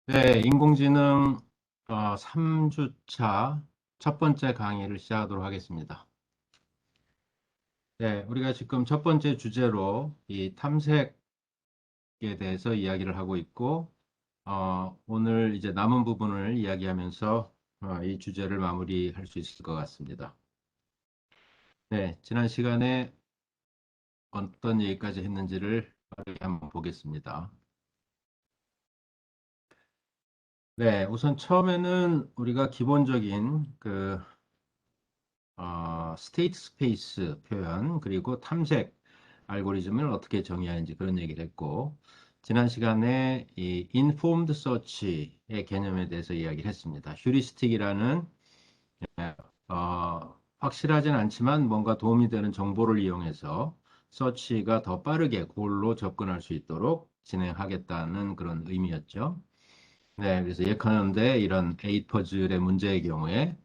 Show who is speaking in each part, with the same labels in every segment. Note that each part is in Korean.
Speaker 1: 네, 인공지능 3주차 첫 번째 강의를 시작하도록 하겠습니다. 네, 우리가 지금 첫 번째 주제로 이 탐색에 대해서 이야기를 하고 있고, 오늘 이제 남은 부분을 이야기하면서 이 주제를 마무리할 수 있을 것 같습니다. 네, 지난 시간에 어떤 얘기까지 했는지를 빠르게 한번 보겠습니다. 네, 우선 처음에는 우리가 기본적인 스테이트 스페이스 표현, 그리고 탐색 알고리즘을 어떻게 정의하는지 그런 얘기를 했고, 지난 시간에 이 informed search의 개념에 대해서 이야기를 했습니다. 휴리스틱이라는 확실하진 않지만 뭔가 도움이 되는 정보를 이용해서 서치가 더 빠르게 골로 접근할 수 있도록 진행하겠다는 그런 의미였죠. 네, 그래서 예컨대 이런 에잇 퍼즐의 문제의 경우에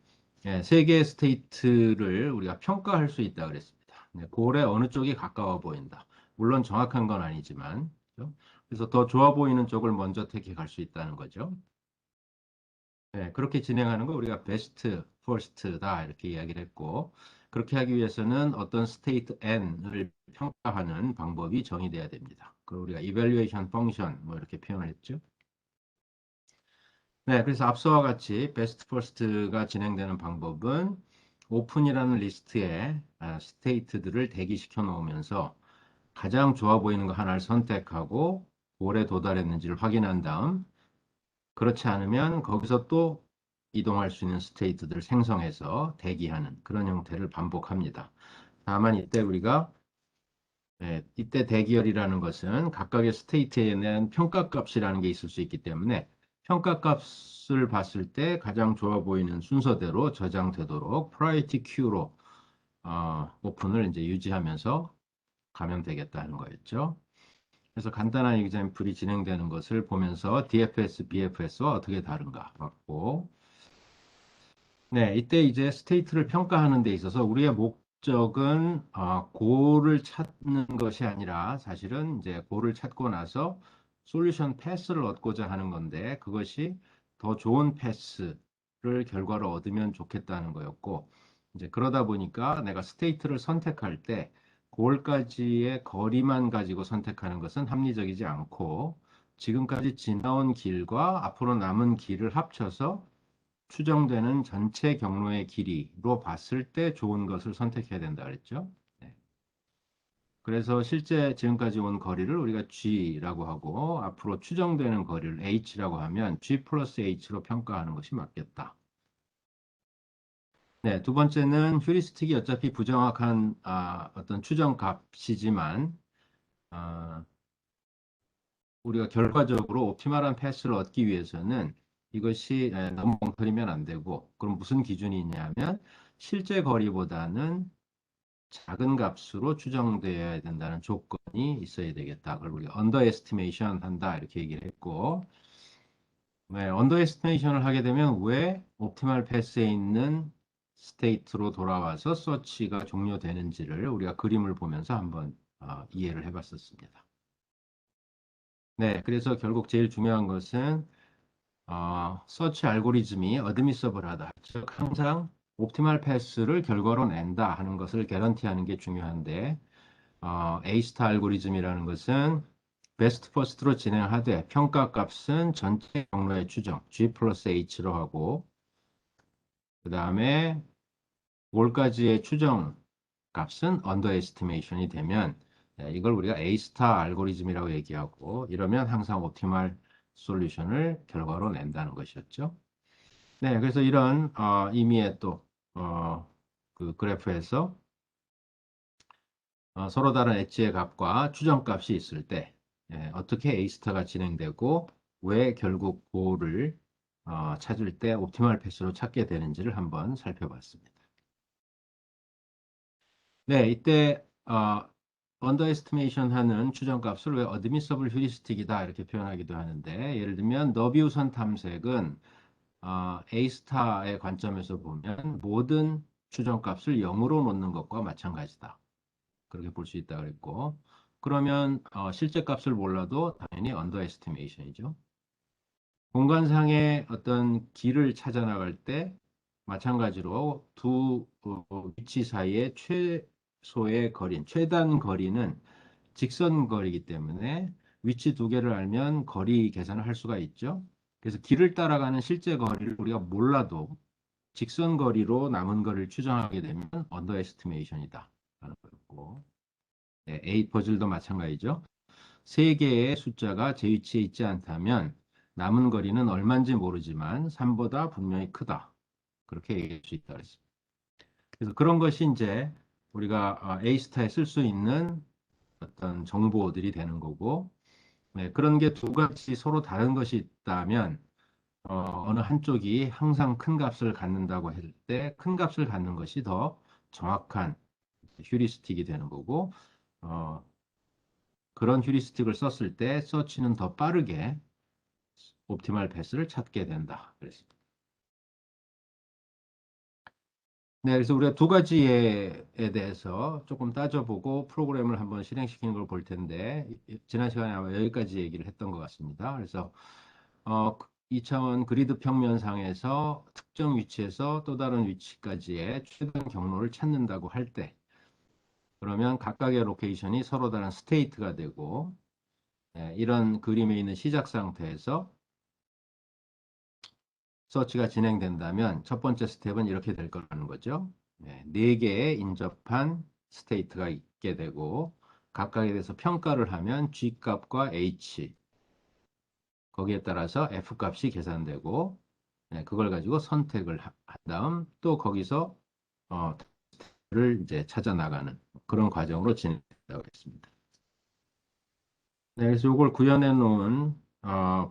Speaker 1: 세 개의 스테이트를 우리가 평가할 수 있다 그랬습니다. 네, 골에 어느 쪽이 가까워 보인다. 물론 정확한 건 아니지만, 그죠? 그래서 더 좋아 보이는 쪽을 먼저 택해 갈 수 있다는 거죠. 네, 그렇게 진행하는 거 우리가 베스트 퍼스트다 이렇게 이야기를 했고, 그렇게 하기 위해서는 어떤 스테이트 n을 평가하는 방법이 정의돼야 됩니다. 그리고 우리가 evaluation function 뭐 이렇게 표현을 했죠. 네, 그래서 앞서와 같이 베스트 퍼스트가 진행되는 방법은 오픈이라는 리스트에 스테이트들을 대기시켜 놓으면서 가장 좋아 보이는 거 하나를 선택하고 골에 도달했는지를 확인한 다음, 그렇지 않으면 거기서 또 이동할 수 있는 스테이트들을 생성해서 대기하는 그런 형태를 반복합니다. 다만 이때 우리가 이때 대기열이라는 것은 각각의 스테이트에 대한 평가값이라는 게 있을 수 있기 때문에 평가값을 봤을 때 가장 좋아 보이는 순서대로 저장되도록 프라이어티 큐로 오픈을 이제 유지하면서 가면 되겠다는 거였죠. 그래서 간단한 example이 진행되는 것을 보면서 DFS, BFS와 어떻게 다른가 봤고, 네, 이때 이제 스테이트를 평가하는 데 있어서 우리의 목적은 고를 찾는 것이 아니라 사실은 이제 고를 찾고 나서 솔루션 패스를 얻고자 하는 건데 그것이 더 좋은 패스를 결과로 얻으면 좋겠다는 거였고, 이제 그러다 보니까 내가 스테이트를 선택할 때 골까지의 거리만 가지고 선택하는 것은 합리적이지 않고 지금까지 지나온 길과 앞으로 남은 길을 합쳐서 추정되는 전체 경로의 길이로 봤을 때 좋은 것을 선택해야 된다 그랬죠. 네. 그래서 실제 지금까지 온 거리를 우리가 G라고 하고 앞으로 추정되는 거리를 H라고 하면 G 플러스 H로 평가하는 것이 맞겠다. 네, 두 번째는 휴리스틱이 어차피 부정확한 어떤 추정 값이지만 아, 우리가 결과적으로 옵티멀한 패스를 얻기 위해서는 이것이 너무 엉터리면 안 되고 그럼 무슨 기준이 있냐면 실제 거리보다는 작은 값으로 추정되어야 된다는 조건이 있어야 되겠다. 그걸 우리가 언더에스티메이션 한다 이렇게 얘기를 했고, 네, 언더에스티메이션을 하게 되면 왜 옵티멀 패스에 있는 스테이트로 돌아와서 서치가 종료되는지를 우리가 그림을 보면서 한번 이해를 해봤었습니다. 네, 그래서 결국 제일 중요한 것은 서치 알고리즘이 어드미서블하다. 즉 항상 옵티멀 패스를 결과로 낸다 하는 것을 개런티하는 게 중요한데 A-스타 알고리즘이라는 것은 베스트 퍼스트로 진행하되 평가값은 전체 경로의 추정 G 플러스 H로 하고 그 다음에 몰까지의 추정 값은 언더 에스티메이션이 되면 이걸 우리가 A-스타 알고리즘이라고 얘기하고 이러면 항상 옵티멀 솔루션을 결과로 낸다는 것이었죠. 네, 그래서 이런 의미의 또 그 그래프에서 서로 다른 엣지의 값과 추정값이 있을 때 어떻게 A-스타가 진행되고 왜 결국 고를 찾을 때 옵티멀 패스로 찾게 되는지를 한번 살펴봤습니다. 네, 이때 언더에스티메이션 하는 추정값을 왜 어드미서블 휴리스틱이다 이렇게 표현하기도 하는데 예를 들면 너비우선 탐색은 A-스타의 관점에서 보면 모든 추정값을 0으로 놓는 것과 마찬가지다. 그렇게 볼 수 있다 그랬고 그러면 실제 값을 몰라도 당연히 언더 에스티메이션이죠. 공간상의 어떤 길을 찾아 나갈 때 마찬가지로 두 위치 사이의 최소의 거리, 최단 거리는 직선 거리이기 때문에 위치 두 개를 알면 거리 계산을 할 수가 있죠. 그래서 길을 따라가는 실제 거리를 우리가 몰라도 직선 거리로 남은 거리를 추정하게 되면 언더 에스티메이션이다 라는 거였고, 네, A 퍼즐도 마찬가지죠. 세 개의 숫자가 제 위치에 있지 않다면 남은 거리는 얼마인지 모르지만 3보다 분명히 크다. 그렇게 얘기할 수 있다 그랬습니다. 그래서 그런 것이 이제 우리가 A스타에 쓸 수 있는 어떤 정보들이 되는 거고, 네, 그런 게 두 가지 서로 다른 것이 있다면 어느 한쪽이 항상 큰 값을 갖는다고 할 때 큰 값을 갖는 것이 더 정확한 휴리스틱이 되는 거고, 어, 그런 휴리스틱을 썼을 때 서치는 더 빠르게 옵티멀 패스를 찾게 된다. 그랬습니다. 네, 그래서 우리가 두 가지에 대해서 조금 따져보고 프로그램을 한번 실행시키는 걸 볼 텐데, 지난 시간에 아마 여기까지 얘기를 했던 것 같습니다. 그래서, 2차원 그리드 평면상에서 특정 위치에서 또 다른 위치까지의 최단 경로를 찾는다고 할 때, 그러면 각각의 로케이션이 서로 다른 스테이트가 되고, 이런 그림에 있는 시작 상태에서 서치가 진행된다면 첫 번째 스텝은 이렇게 될 거라는 거죠. 네 개의 인접한 스테이트가 있게 되고 각각에 대해서 평가를 하면 G 값과 H 거기에 따라서 F 값이 계산되고 그걸 가지고 선택을 한 다음 또 거기서 를 이제 찾아 나가는 그런 과정으로 진행된다고 했습니다. 네, 그래서 이걸 구현해 놓은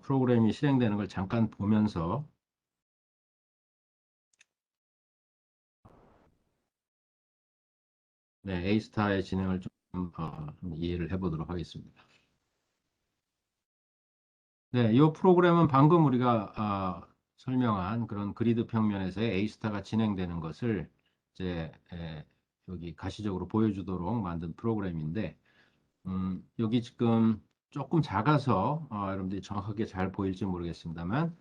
Speaker 1: 프로그램이 실행되는 걸 잠깐 보면서 네, A스타의 진행을 좀 이해를 해보도록 하겠습니다. 네, 이 프로그램은 방금 우리가 설명한 그런 그리드 평면에서의 A스타가 진행되는 것을 이제 여기 가시적으로 보여주도록 만든 프로그램인데 여기 지금 조금 작아서 여러분들이 정확하게 잘 보일지 모르겠습니다만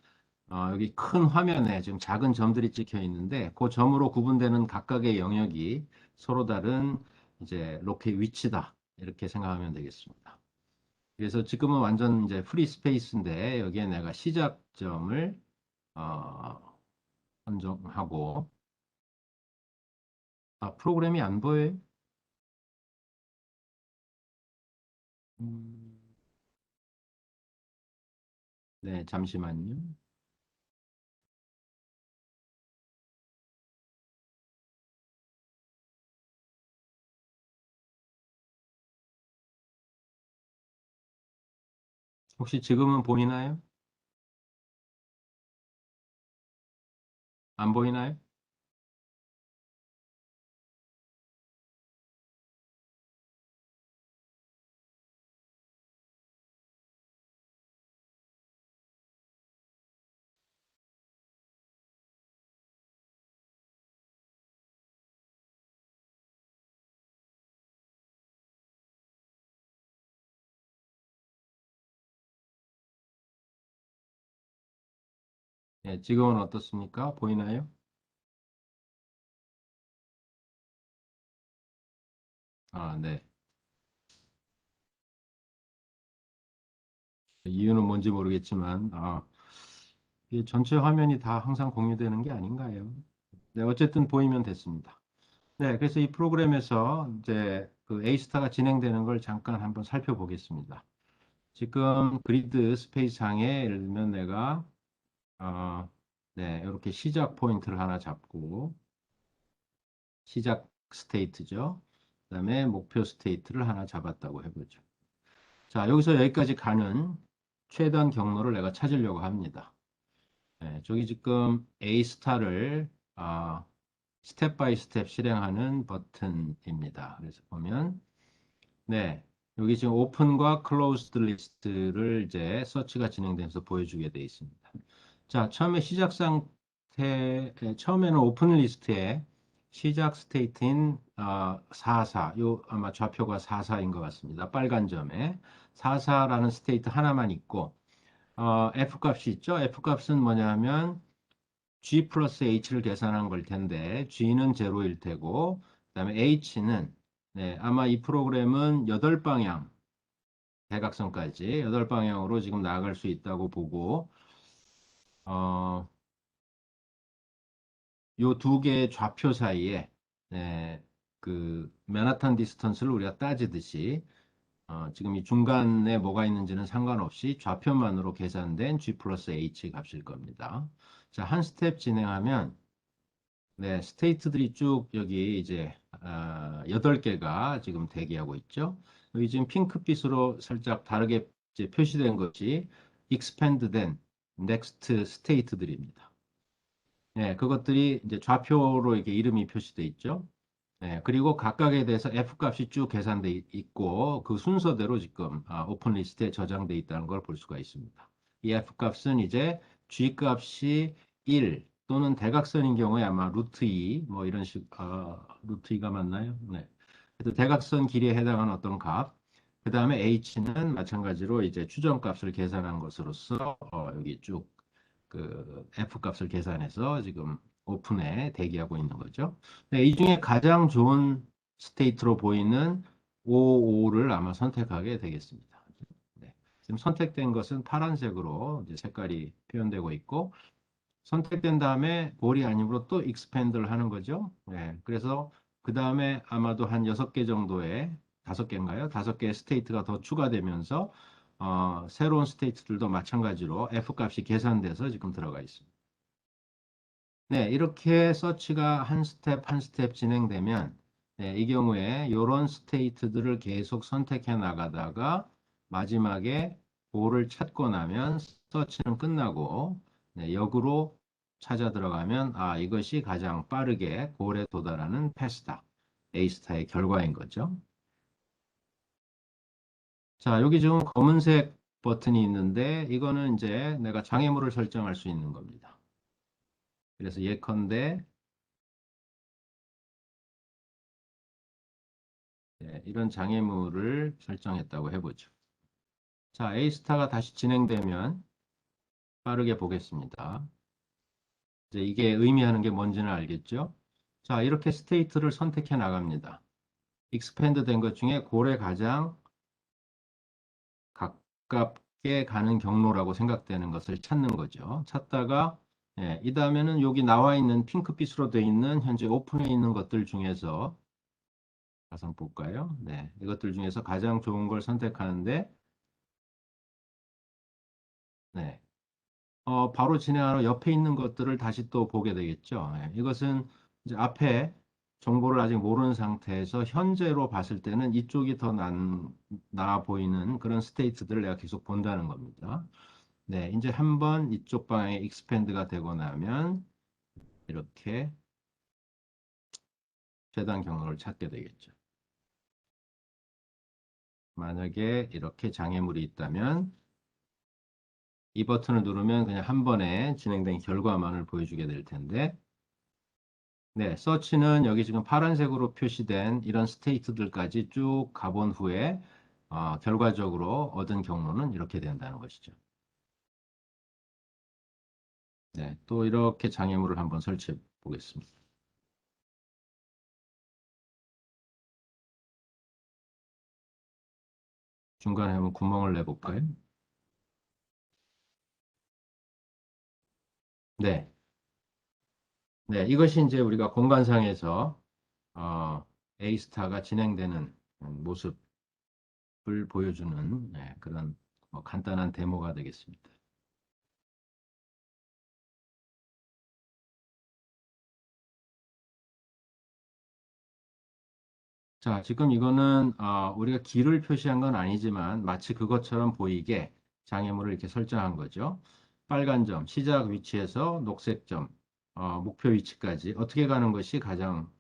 Speaker 1: 여기 큰 화면에 지금 작은 점들이 찍혀 있는데 그 점으로 구분되는 각각의 영역이 서로 다른 이제 로켓 위치다. 이렇게 생각하면 되겠습니다. 그래서 지금은 완전 이제 프리 스페이스인데 여기에 내가 시작점을 어, 선정하고 프로그램이 안 보여요? 음, 네, 잠시만요. 혹시 지금은 보이나요? 안 보이나요? 네, 지금은 어떻습니까? 보이나요? 네. 이유는 뭔지 모르겠지만, 이게 전체 화면이 다 항상 공유되는 게 아닌가요? 네, 어쨌든 보이면 됐습니다. 네, 그래서 이 프로그램에서 이제 그 A스타가 진행되는 걸 잠깐 한번 살펴보겠습니다. 지금 그리드 스페이스 상에 예를 들면 내가, 네, 이렇게 시작 포인트를 하나 잡고, 시작 스테이트죠. 그다음에 목표 스테이트를 하나 잡았다고 해보죠. 자, 여기서 여기까지 가는 최단 경로를 내가 찾으려고 합니다. 네, 저기 지금 A 스타를 스텝 바이 스텝 실행하는 버튼입니다. 그래서 보면 네, 여기 지금 오픈과 클로즈드 리스트를 이제 서치가 진행되면서 보여주게 되어 있습니다. 자, 처음에 시작 상태 처음에는 오픈 리스트에 시작 스테이트인 44, 요 아마 좌표가 44인 것 같습니다. 빨간 점에 44라는 스테이트 하나만 있고 F 값이 있죠. F 값은 뭐냐면 G 플러스 H를 계산한 걸 텐데 G는 제로일 테고 그다음에 H는 네, 아마 이 프로그램은 8방향 대각선까지 8방향으로 지금 나아갈 수 있다고 보고 어, 요 두 개의 좌표 사이에 네, 그 맨하탄 디스턴스를 우리가 따지듯이 지금 이 중간에 뭐가 있는지는 상관없이 좌표만으로 계산된 G 플러스 H 값일 겁니다. 자, 한 스텝 진행하면 네, 스테이트들이 쭉 여기 이제 8개가 지금 대기하고 있죠. 여기 지금 핑크빛으로 살짝 다르게 이제 표시된 것이 expand 된 next state들입니다. 네, 그것들이 이제 좌표로 이렇게 이름이 표시돼 있죠. 네, 그리고 각각에 대해서 F 값이 쭉 계산돼 있고 그 순서대로 지금 오픈 리스트에 저장돼 있다는 걸 볼 수가 있습니다. 이 F 값은 이제 G 값이 1 또는 대각선인 경우에 아마 루트 2 뭐 이런 루트 2가 맞나요? 네. 그래서 대각선 길이에 해당하는 어떤 값. 그 다음에 H는 마찬가지로 이제 추정값을 계산한 것으로서 여기 쭉 그 F 값을 계산해서 지금 오픈에 대기하고 있는 거죠. 네, 이 중에 가장 좋은 스테이트로 보이는 55를 아마 선택하게 되겠습니다. 네, 지금 선택된 것은 파란색으로 이제 색깔이 표현되고 있고 선택된 다음에 볼이 아니므로 또 익스펜드를 하는 거죠. 네, 그래서 그 다음에 아마도 한 6개 정도의 5개인가요? 5개의 스테이트가 더 추가되면서 새로운 스테이트들도 마찬가지로 F 값이 계산돼서 지금 들어가 있습니다. 네, 이렇게 서치가 한 스텝 한 스텝 진행되면 네, 이 경우에 이런 스테이트들을 계속 선택해 나가다가 마지막에 볼을 찾고 나면 서치는 끝나고 네, 역으로 찾아 들어가면 이것이 가장 빠르게 골에 도달하는 패스다. A스타의 결과인 거죠. 자, 여기 지금 검은색 버튼이 있는데 이거는 이제 내가 장애물을 설정할 수 있는 겁니다. 그래서 예컨대 네, 이런 장애물을 설정했다고 해보죠. 자, A스타가 다시 진행되면 빠르게 보겠습니다. 이제 이게 의미하는 게 뭔지는 알겠죠? 자, 이렇게 스테이트를 선택해 나갑니다. 익스펜드 된 것 중에 골에 가장 가깝게 가는 경로라고 생각되는 것을 찾는 거죠. 찾다가 이 다음에는 여기 나와 있는 핑크빛으로 되어 있는 현재 오픈해 있는 것들 중에서 가서 볼까요? 네, 이것들 중에서 가장 좋은 걸 선택하는데 네, 바로 진행하러 옆에 있는 것들을 다시 또 보게 되겠죠. 이것은 이제 앞에 정보를 아직 모르는 상태에서 현재로 봤을 때는 이쪽이 더 나아 보이는 그런 스테이트들을 내가 계속 본다는 겁니다. 네, 이제 한번 이쪽 방향에 익스펜드가 되고 나면 이렇게 재단 경로를 찾게 되겠죠. 만약에 이렇게 장애물이 있다면 이 버튼을 누르면 그냥 한 번에 진행된 결과만을 보여주게 될 텐데 네, 서치는 여기 지금 파란색으로 표시된 이런 스테이트들까지 쭉 가본 후에 결과적으로 얻은 경로는 이렇게 된다는 것이죠. 네, 또 이렇게 장애물을 한번 설치해 보겠습니다. 중간에 한번 구멍을 내볼까요? 네, 네, 이것이 이제 우리가 공간상에서 A스타가 진행되는 모습을 보여주는 그런 간단한 데모가 되겠습니다. 자, 지금 이거는 우리가 길을 표시한 건 아니지만 마치 그것처럼 보이게 장애물을 이렇게 설정한 거죠. 빨간 점, 시작 위치에서 녹색 점, 목표 위치까지 어떻게 가는 것이 가장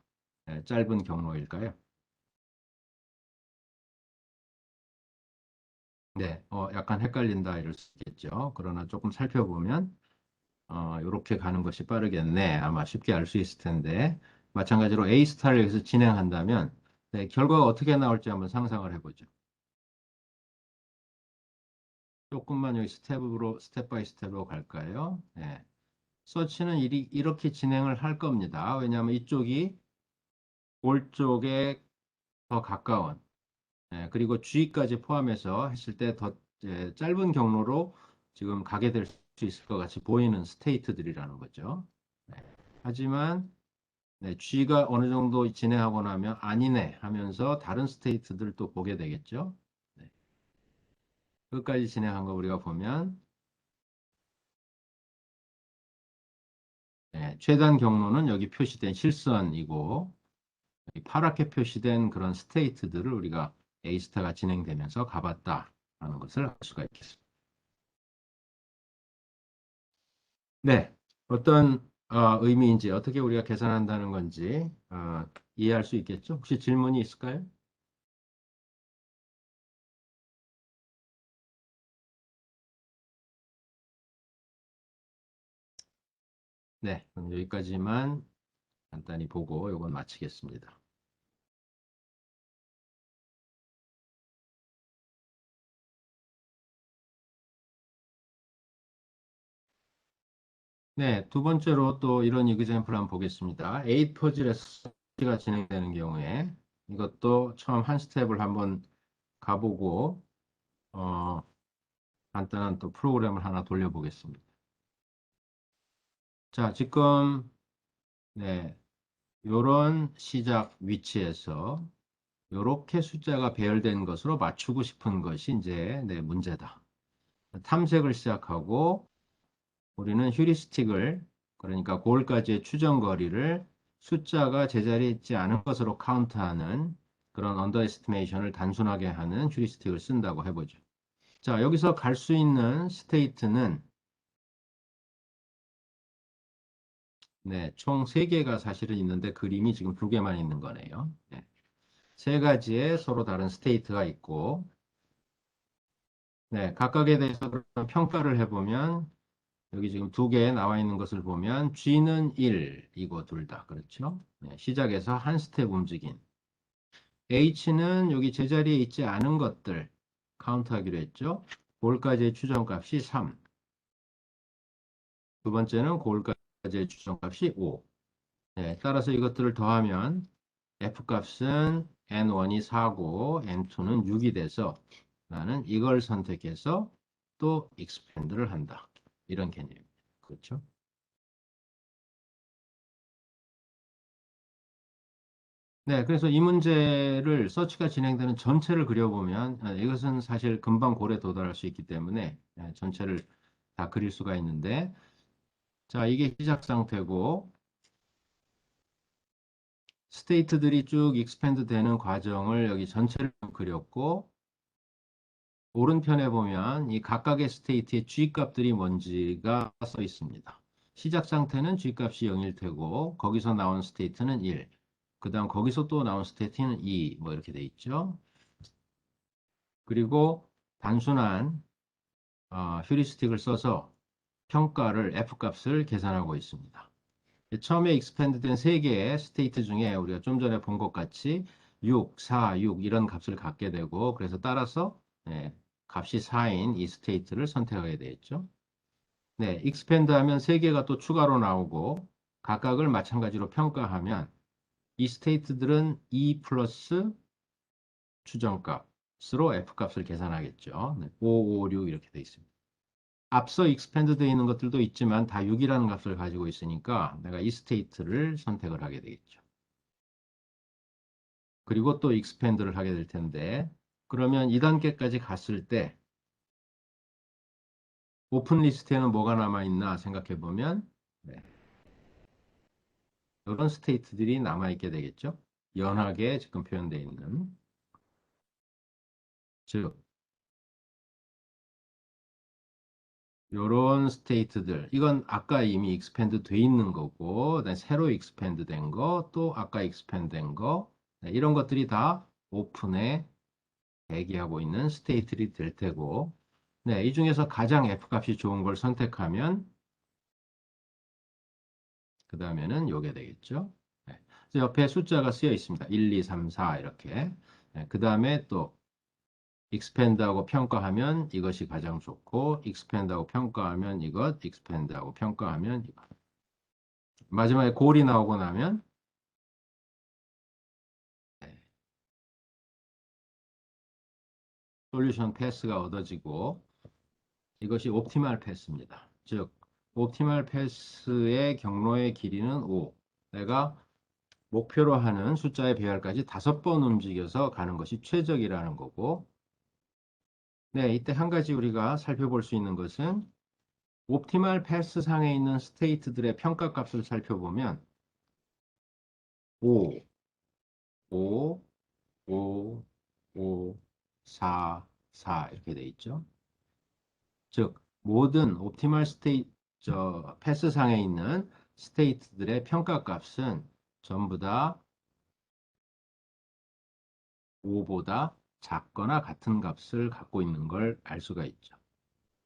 Speaker 1: 짧은 경로일까요? 네, 약간 헷갈린다 이럴 수 있겠죠. 그러나 조금 살펴보면 이렇게 가는 것이 빠르겠네. 아마 쉽게 알 수 있을 텐데 마찬가지로 A 스타를 여기서 진행한다면 네, 결과가 어떻게 나올지 한번 상상을 해보죠. 조금만 여기 스텝 바이 스텝으로 갈까요? 네. 서치는 이렇게 진행을 할 겁니다. 왜냐하면 이쪽이 올 쪽에 더 가까운, 그리고 G까지 포함해서 했을 때 더 짧은 경로로 지금 가게 될 수 있을 것 같이 보이는 스테이트들이라는 거죠. 네. 하지만 G가 어느 정도 진행하고 나면 아니네 하면서 다른 스테이트들 또 보게 되겠죠. 네. 끝까지 진행한 거 우리가 보면 최단 경로는 여기 표시된 실선이고 파랗게 표시된 그런 스테이트들을 우리가 A스타가 진행되면서 가봤다라는 것을 알 수가 있겠습니다. 네, 어떤 의미인지 어떻게 우리가 계산한다는 건지 이해할 수 있겠죠? 혹시 질문이 있을까요? 네, 그럼 여기까지만 간단히 보고 이건 마치겠습니다. 네, 두 번째로 또 이런 이그젬플 한번 보겠습니다. 8 퍼즐에서 가 진행되는 경우에 이것도 처음 한 스텝을 한번 가보고 어, 간단한 또 프로그램을 하나 돌려보겠습니다. 자, 지금 네, 요런 시작 위치에서 요렇게 숫자가 배열된 것으로 맞추고 싶은 것이 이제 문제다. 탐색을 시작하고 우리는 휴리스틱을 그러니까 골까지의 추정 거리를 숫자가 제자리에 있지 않은 것으로 카운트하는 그런 언더에스티메이션을 단순하게 하는 휴리스틱을 쓴다고 해보죠. 자, 여기서 갈 수 있는 스테이트는 총 3개가 사실은 있는데 그림이 지금 2개만 있는 거네요. 세 가지의 서로 다른 스테이트가 있고 각각에 대해서 그럼 평가를 해보면 여기 지금 2개 나와 있는 것을 보면 G는 1이고 둘 다 그렇죠? 시작에서 한 스텝 움직인 H는 여기 제자리에 있지 않은 것들 카운트하기로 했죠? 골까지의 추정값이 3. 두 번째는 골까지의 추정값이 5. 따라서 이것들을 더하면 F값은 N1이 4고 N2는 6이 돼서 나는 이걸 선택해서 또 expand를 한다. 이런 개념입니다. 그렇죠? 네, 그래서 이 문제를 서치가 진행되는 전체를 그려보면 이것은 사실 금방 골에 도달할 수 있기 때문에 전체를 다 그릴 수가 있는데 자, 이게 시작 상태고 스테이트들이 쭉 익스펜드 되는 과정을 여기 전체를 그렸고 오른편에 보면 이 각각의 스테이트의 G값들이 뭔지가 써 있습니다. 시작 상태는 G값이 0일 테고 거기서 나온 스테이트는 1. 그 다음 거기서 또 나온 스테이트는 2. 뭐 이렇게 돼 있죠. 그리고 단순한 휴리스틱을 써서 평가를 F값을 계산하고 있습니다. 처음에 익스펜드 된 3개의 스테이트 중에 우리가 좀 전에 본 것 같이 6, 4, 6 이런 값을 갖게 되고 그래서 따라서 값이 4인 이 스테이트를 선택하게 되겠죠. 익스펜드 하면 3개가 또 추가로 나오고 각각을 마찬가지로 평가하면 이 스테이트들은 2 플러스 추정값으로 F값을 계산하겠죠. 5, 5, 6 이렇게 돼 있습니다. 앞서 익스펜드 되어 있는 것들도 있지만 다 6이라는 값을 가지고 있으니까 내가 이 스테이트를 선택을 하게 되겠죠. 그리고 또 익스펜드를 하게 될 텐데 그러면 2단계까지 갔을 때 오픈 리스트에는 뭐가 남아있나 생각해 보면 이런 스테이트들이 남아있게 되겠죠. 연하게 지금 표현되어 있는 즉 요런 스테이트들 이건 아까 이미 익스펜드 돼 있는 거고 그다음에 새로 익스펜드 된 거 또 아까 익스펜드 된 거 이런 것들이 다 오픈에 대기하고 있는 스테이트들이 될 테고 이 중에서 가장 F값이 좋은 걸 선택하면 그 다음에는 요게 되겠죠. 그래서 옆에 숫자가 쓰여 있습니다. 1, 2, 3, 4 이렇게 그 다음에 또 expand하고 평가하면 이것이 가장 좋고, expand하고 평가하면 이것, expand하고 평가하면 이것. 마지막에 골이 나오고 나면 네, 솔루션 패스가 얻어지고 이것이 옵티멀 패스입니다. 즉, 옵티멀 패스의 경로의 길이는 5. 내가 목표로 하는 숫자의 배열까지 5번 움직여서 가는 것이 최적이라는 거고, 네, 이때 한 가지 우리가 살펴볼 수 있는 것은 옵티멀 패스 상에 있는 스테이트들의 평가값을 살펴보면 5, 5, 5, 5, 4, 4 이렇게 돼 있죠. 즉, 모든 옵티멀 패스 상에 있는 스테이트들의 평가값은 전부 다 5보다 작거나 같은 값을 갖고 있는 걸 알 수가 있죠.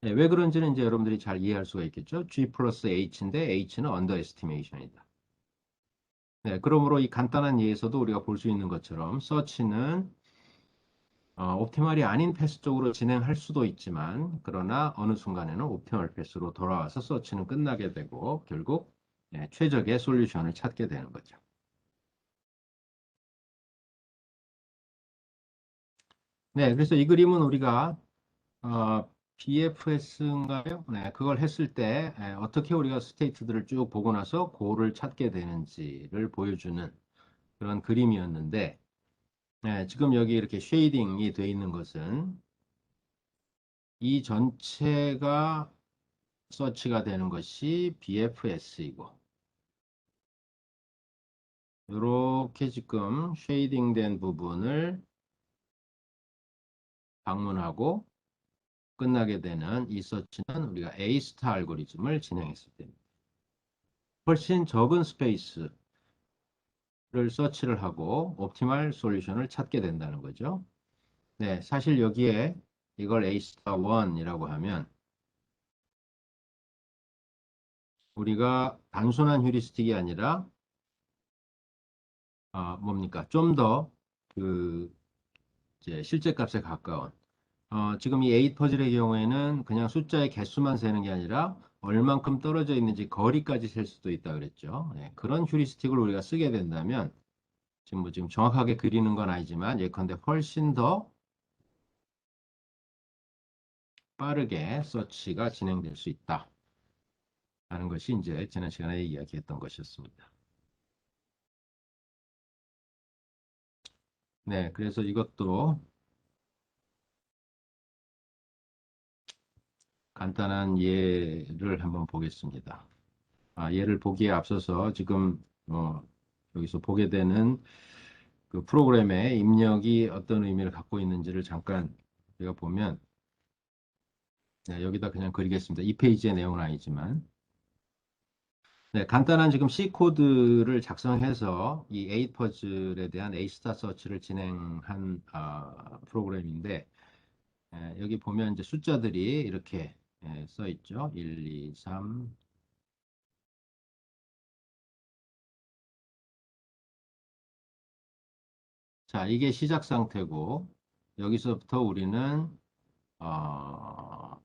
Speaker 1: 네, 왜 그런지는 이제 여러분들이 잘 이해할 수가 있겠죠. G 플러스 H인데 H는 언더 에스티메이션이다. 네, 그러므로 이 간단한 예에서도 우리가 볼 수 있는 것처럼 서치는 옵티멀이 아닌 패스 쪽으로 진행할 수도 있지만 그러나 어느 순간에는 옵티멀 패스로 돌아와서 서치는 끝나게 되고 결국 최적의 솔루션을 찾게 되는 거죠. 네, 그래서 이 그림은 우리가 BFS인가요? 네, 그걸 했을 때 어떻게 우리가 스테이트들을 쭉 보고 나서 고를 찾게 되는지를 보여주는 그런 그림이었는데 지금 여기 이렇게 쉐이딩이 되어 있는 것은 이 전체가 서치가 되는 것이 BFS이고 이렇게 지금 쉐이딩된 부분을 방문하고 끝나게 되는 이 서치는 우리가 A-스타 알고리즘을 진행했을 때입니다. 훨씬 적은 스페이스를 서치를 하고 옵티멀 솔루션을 찾게 된다는 거죠. 네, 사실 여기에 이걸 A-스타 1이라고 하면 우리가 단순한 휴리스틱이 아니라 뭡니까? 좀 더 그 이제 실제 값에 가까운 지금 이 8 퍼즐의 경우에는 그냥 숫자의 개수만 세는 게 아니라 얼만큼 떨어져 있는지 거리까지 셀 수도 있다 그랬죠. 네, 그런 휴리스틱을 우리가 쓰게 된다면 지금 정확하게 그리는 건 아니지만 예컨대 훨씬 더 빠르게 서치가 진행될 수 있다 하는 것이 이제 지난 시간에 이야기했던 것이었습니다. 네, 그래서 이것도 간단한 예를 한번 보겠습니다. 예를 보기에 앞서서 지금 여기서 보게 되는 그 프로그램의 입력이 어떤 의미를 갖고 있는지를 잠깐 우리가 보면 네, 여기다 그냥 그리겠습니다. 이 페이지의 내용은 아니지만 네, 간단한 지금 C 코드를 작성해서 이 A 퍼즐에 대한 A 스타 서치를 진행한 프로그램인데 여기 보면 이제 숫자들이 이렇게 써 있죠. 1, 2, 3. 자, 이게 시작 상태고 여기서부터 우리는 어,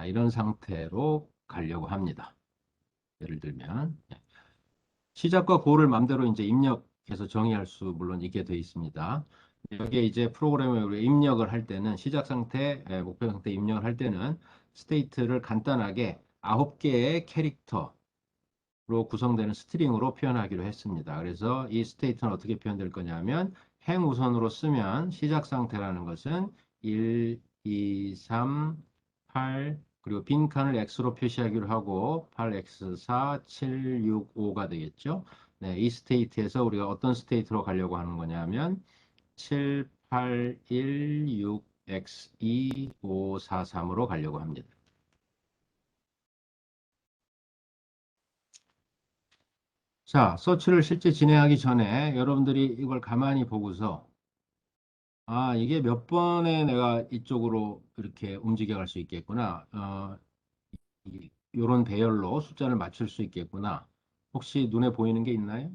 Speaker 1: 이런 상태로 가려고 합니다. 예를 들면 시작과 고를 맘대로 이제 입력해서 정의할 수 물론 있게 되어 있습니다. 여기에 이제 프로그램에 우리가 입력을 할 때는 시작 상태, 목표 상태 입력을 할 때는 스테이트를 간단하게 9개의 캐릭터로 구성되는 스트링으로 표현하기로 했습니다. 그래서 이 스테이트는 어떻게 표현될 거냐면 행 우선으로 쓰면 시작 상태라는 것은 1, 2, 3, 8 그리고 빈 칸을 X로 표시하기로 하고 8X, 4, 7, 6, 5가 되겠죠. 네, 이 스테이트에서 우리가 어떤 스테이트로 가려고 하는 거냐면 7, 8, 1, 6, X, 2, 5, 4, 3으로 가려고 합니다. 자, 서치를 실제 진행하기 전에 여러분들이 이걸 가만히 보고서 이게 몇 번에 내가 이쪽으로 이렇게 움직여 갈 수 있겠구나. 요런 배열로 숫자를 맞출 수 있겠구나. 혹시 눈에 보이는 게 있나요?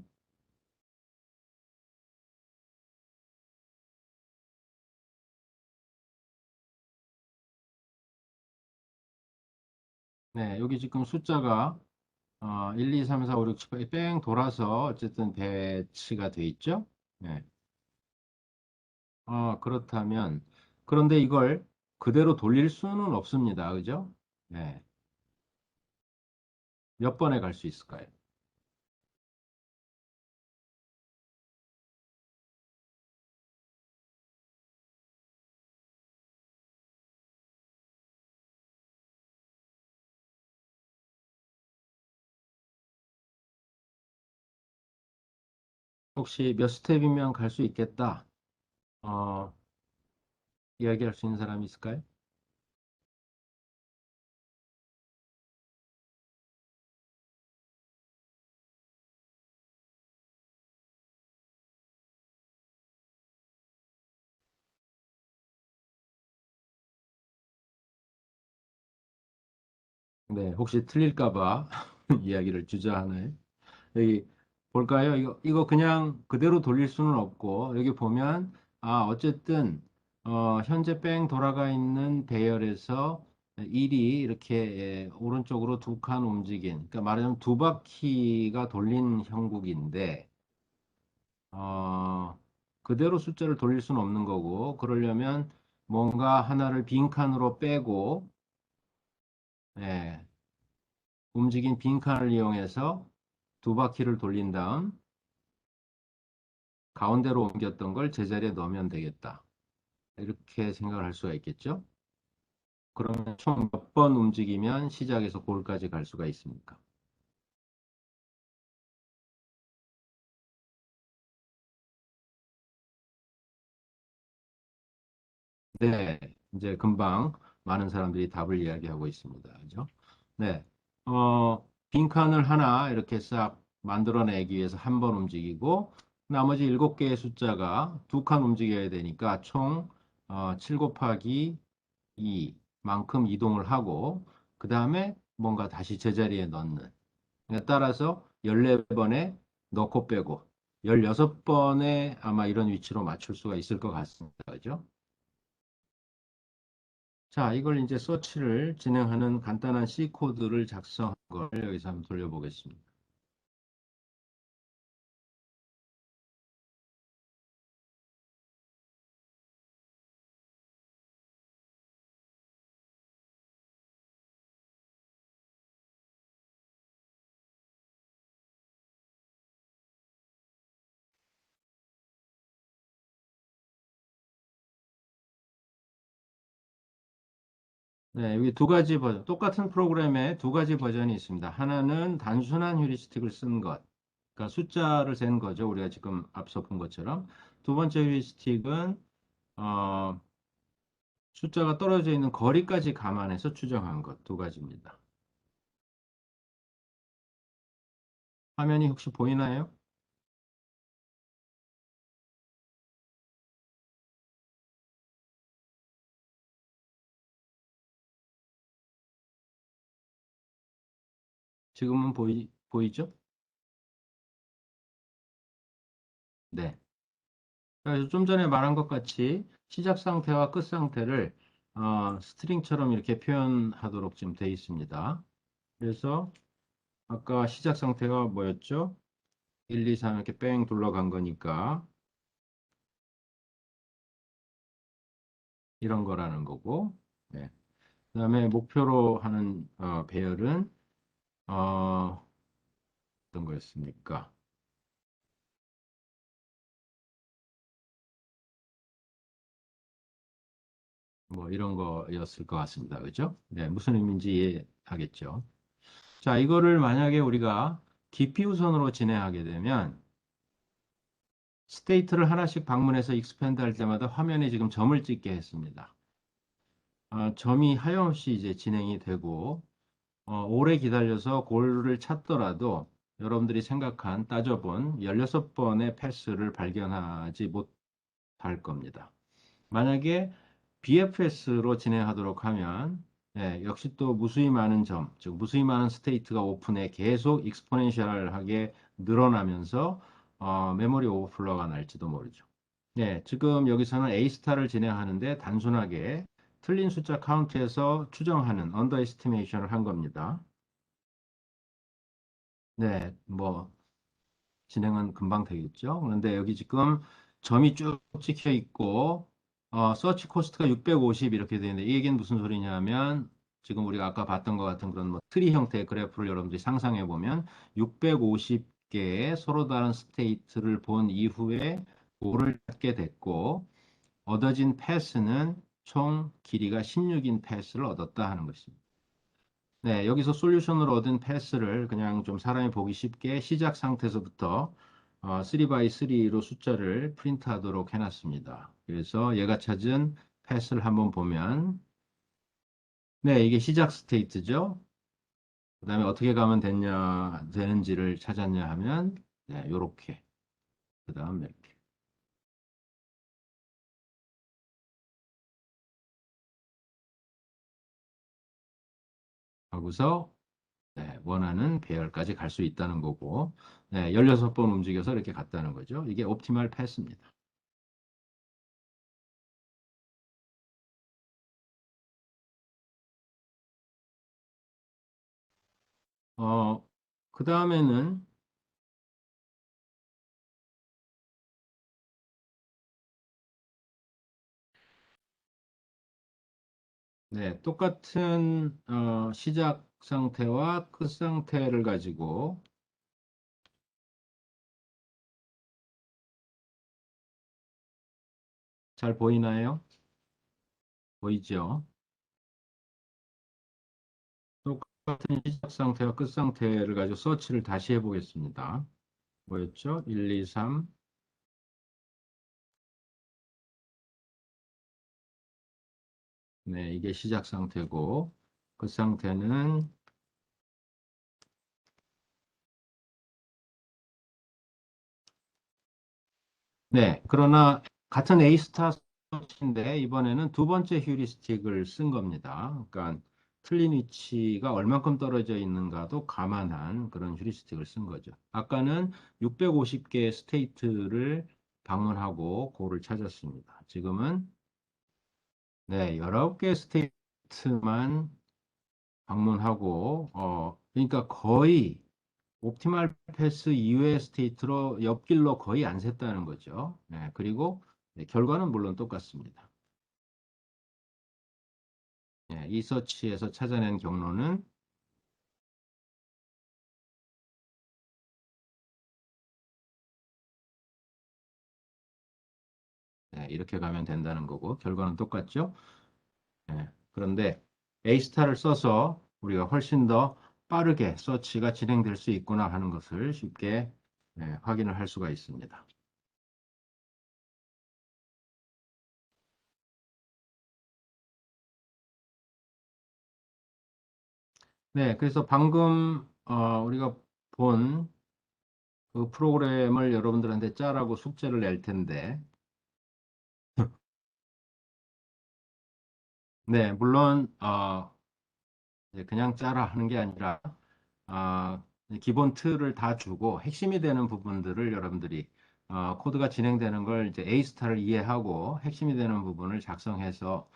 Speaker 1: 네, 여기 지금 숫자가 1, 2, 3, 4, 5, 6, 7, 8, 뺑 돌아서 어쨌든 배치가 돼 있죠? 네. 그렇다면, 그런데 이걸 그대로 돌릴 수는 없습니다. 그죠? 네. 몇 번에 갈 수 있을까요? 혹시 몇 스텝이면 갈 수 있겠다? 어, 이야기할 수 있는 사람이 있을까요? 네, 혹시 틀릴까 봐 이야기를 주저하나요? 여기 볼까요? 이거 그냥 그대로 돌릴 수는 없고, 여기 보면, 어쨌든, 현재 뺑 돌아가 있는 배열에서 1이 이렇게 오른쪽으로 두 칸 움직인, 그러니까 말하자면 두 바퀴가 돌린 형국인데, 어, 그대로 숫자를 돌릴 수는 없는 거고, 그러려면 뭔가 하나를 빈칸으로 빼고, 예, 움직인 빈칸을 이용해서 두 바퀴를 돌린 다음, 가운데로 옮겼던 걸 제자리에 넣으면 되겠다. 이렇게 생각을 할 수가 있겠죠? 그러면 총 몇 번 움직이면 시작에서 골까지 갈 수가 있습니까? 네, 이제 금방 많은 사람들이 답을 이야기하고 있습니다. 그죠? 네, 빈칸을 하나 이렇게 싹 만들어내기 위해서 한 번 움직이고, 나머지 7개의 숫자가 두 칸 움직여야 되니까 총 7 곱하기 2만큼 이동을 하고, 그 다음에 뭔가 다시 제자리에 넣는. 따라서 14번에 넣고 빼고 16번에 아마 이런 위치로 맞출 수가 있을 것 같습니다. 그죠? 자, 이걸 이제 서치를 진행하는 간단한 C 코드를 작성한 걸 여기서 한번 돌려보겠습니다. 네, 여기 두 가지 버전, 똑같은 프로그램에 두 가지 버전이 있습니다. 하나는 단순한 휴리스틱을 쓴 것, 그러니까 숫자를 센 거죠. 우리가 지금 앞서 본 것처럼. 두 번째 휴리스틱은 어, 숫자가 떨어져 있는 거리까지 감안해서 추정한 것, 두 가지입니다. 화면이 혹시 보이나요? 지금은 보이죠? 네. 그래서 좀 전에 말한 것 같이 시작 상태와 끝 상태를 스트링처럼 이렇게 표현하도록 지금 되어 있습니다. 그래서 아까 시작 상태가 뭐였죠? 1, 2, 3 이렇게 뺑 둘러간 거니까 이런 거라는 거고, 네. 그다음에 목표로 하는 배열은 어떤 거였습니까? 뭐 이런 거였을 것 같습니다. 그죠? 네, 무슨 의미인지 이해하겠죠? 자, 이거를 만약에 우리가 기피 우선으로 진행하게 되면 스테이트를 하나씩 방문해서 익스펜드 할 때마다 화면에 지금 점을 찍게 했습니다. 점이 하염없이 이제 진행이 되고 오래 기다려서 골을 찾더라도 여러분들이 따져본 16번의 패스를 발견하지 못할 겁니다. 만약에 BFS로 진행하도록 하면 예, 역시 또 무수히 많은 점, 즉 무수히 많은 스테이트가 오픈에 계속 익스포넨셜하게 늘어나면서 메모리 오버플로가 날지도 모르죠. 네, 지금 여기서는 A스타를 진행하는데 단순하게 틀린 숫자 카운트에서 추정하는 언더 에스티메이션을 한 겁니다. 네, 뭐 진행은 금방 되겠죠. 그런데 여기 지금 점이 쭉 찍혀 있고 서치 코스트가 650 이렇게 되는데 이 얘기는 무슨 소리냐면 지금 우리가 아까 봤던 것 같은 그런 뭐 트리 형태의 그래프를 여러분들이 상상해 보면 650개의 서로 다른 스테이트를 본 이후에 고를 찾게 됐고 얻어진 패스는 총 길이가 16인 패스를 얻었다 하는 것입니다. 네, 여기서 솔루션으로 얻은 패스를 그냥 좀 사람이 보기 쉽게 시작 상태에서부터 3 x 3로 숫자를 프린트하도록 해놨습니다. 그래서 얘가 찾은 패스를 한번 보면 네, 이게 시작 스테이트죠. 그 다음에 어떻게 가면 되는지를 찾았냐 하면 네, 요렇게 그 다음 이렇게 하고서 네, 원하는 배열까지 갈 수 있다는 거고 네, 16번 움직여서 이렇게 갔다는 거죠. 이게 옵티멀 패스입니다. 그 다음에는 네, 똑같은 시작 상태와 끝 상태를 가지고 잘 보이나요? 보이죠? 똑같은 시작 상태와 끝 상태를 가지고 서치를 다시 해보겠습니다. 뭐였죠? 1, 2, 3. 네, 이게 시작 상태고 끝 상태는 네, 그러나 같은 A 스타 서치인데 이번에는 두 번째 휴리스틱을 쓴 겁니다. 그러니까 틀린 위치가 얼만큼 떨어져 있는가도 감안한 그런 휴리스틱을 쓴 거죠. 아까는 650개 스테이트를 방문하고 고를 찾았습니다. 지금은 네, 19개 스테이트만 방문하고 그러니까 거의 옵티말 패스 이외의 스테이트로 옆길로 거의 안 샜다는 거죠. 네, 그리고 네, 결과는 물론 똑같습니다. 네, 이 서치에서 찾아낸 경로는 네, 이렇게 가면 된다는 거고 결과는 똑같죠. 네, 그런데 A스타를 써서 우리가 훨씬 더 빠르게 서치가 진행될 수 있구나 하는 것을 쉽게 네, 확인을 할 수가 있습니다. 네, 그래서 방금 우리가 본 그 프로그램을 여러분들한테 짜라고 숙제를 낼 텐데, 네, 물론 이제 그냥 짜라 하는 게 아니라 어, 기본 틀을 다 주고 핵심이 되는 부분들을 여러분들이 코드가 진행되는 걸 이제 A 스타를 이해하고 핵심이 되는 부분을 작성해서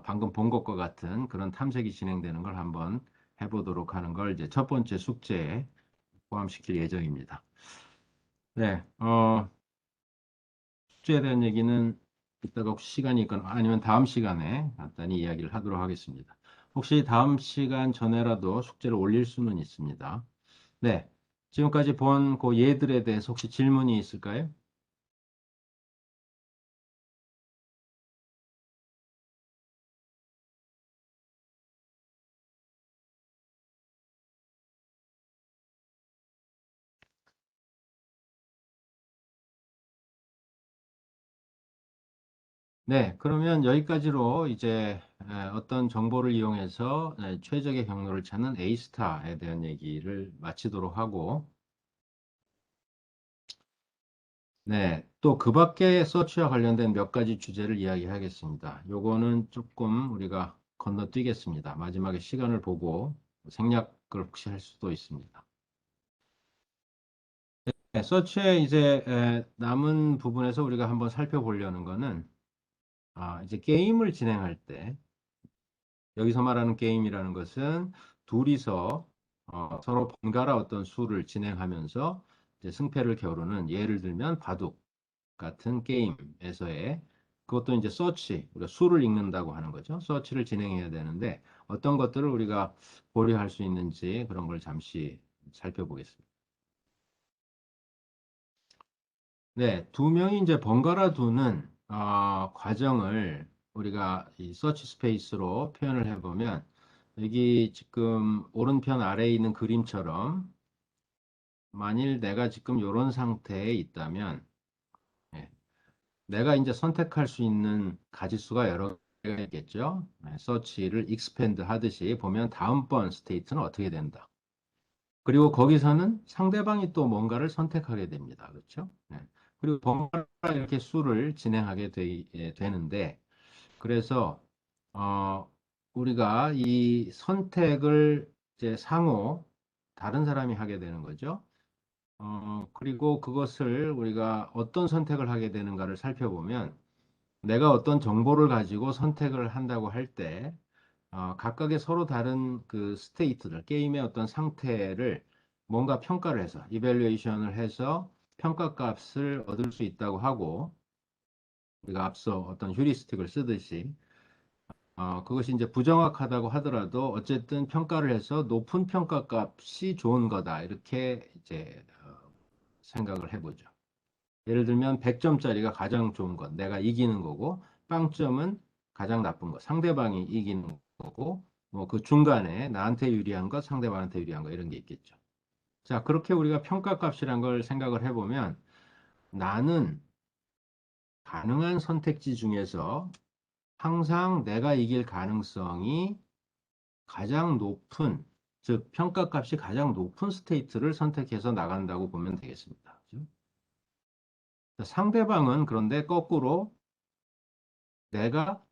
Speaker 1: 방금 본 것과 같은 그런 탐색이 진행되는 걸 한번 해보도록 하는 걸 이제 첫 번째 숙제에 포함시킬 예정입니다. 네, 숙제에 대한 얘기는 이따가 혹시 시간이 있거나 아니면 다음 시간에 간단히 이야기를 하도록 하겠습니다. 혹시 다음 시간 전에라도 숙제를 올릴 수는 있습니다. 네. 지금까지 본 그 예들에 대해서 혹시 질문이 있을까요? 네. 그러면 여기까지로 이제 어떤 정보를 이용해서 최적의 경로를 찾는 A스타에 대한 얘기를 마치도록 하고 네. 또 그 밖에 서치와 관련된 몇 가지 주제를 이야기하겠습니다. 요거는 조금 우리가 건너뛰겠습니다. 마지막에 시간을 보고 생략을 혹시 할 수도 있습니다. 네, 서치의 이제 남은 부분에서 우리가 한번 살펴보려는 거는 이제 게임을 진행할 때 여기서 말하는 게임이라는 것은 둘이서 서로 번갈아 어떤 수를 진행하면서 이제 승패를 겨루는 예를 들면 바둑 같은 게임에서의 그것도 이제 서치, 우리가 수를 읽는다고 하는 거죠. 서치를 진행해야 되는데 어떤 것들을 우리가 고려할 수 있는지 그런 걸 잠시 살펴보겠습니다. 네, 두 명이 이제 번갈아 두는 과정을 우리가 이 서치 스페이스로 표현을 해보면 여기 지금 오른편 아래에 있는 그림처럼 만일 내가 지금 이런 상태에 있다면 예, 내가 이제 선택할 수 있는 가지수가 여러 개가 있겠죠. 서치를 익스펜드 하듯이 보면 다음번 스테이트는 어떻게 된다. 그리고 거기서는 상대방이 또 뭔가를 선택하게 됩니다. 그렇죠? 네. 그리고 번갈아 이렇게 수를 진행하게 되는데 그래서 어, 우리가 이 선택을 이제 상호 다른 사람이 하게 되는 거죠. 그리고 그것을 우리가 어떤 선택을 하게 되는가를 살펴보면 내가 어떤 정보를 가지고 선택을 한다고 할 때, 각각의 서로 다른 그 스테이트들, 게임의 어떤 상태를 뭔가 평가를 해서, 이벨리에이션을 해서 평가 값을 얻을 수 있다고 하고, 우리가 앞서 어떤 휴리스틱을 쓰듯이, 그것이 이제 부정확하다고 하더라도 어쨌든 평가를 해서 높은 평가 값이 좋은 거다. 이렇게 이제 생각을 해보죠. 예를 들면 100점짜리가 가장 좋은 것, 내가 이기는 거고, 빵점은 가장 나쁜 것, 상대방이 이기는 거고, 뭐 그 중간에 나한테 유리한 것, 상대방한테 유리한 것 이런 게 있겠죠. 자, 그렇게 우리가 평가값이란 걸 생각을 해보면 나는 가능한 선택지 중에서 항상 내가 이길 가능성이 가장 높은, 즉 평가값이 가장 높은 스테이트를 선택해서 나간다고 보면 되겠습니다. 그죠? 상대방은 그런데 거꾸로 내가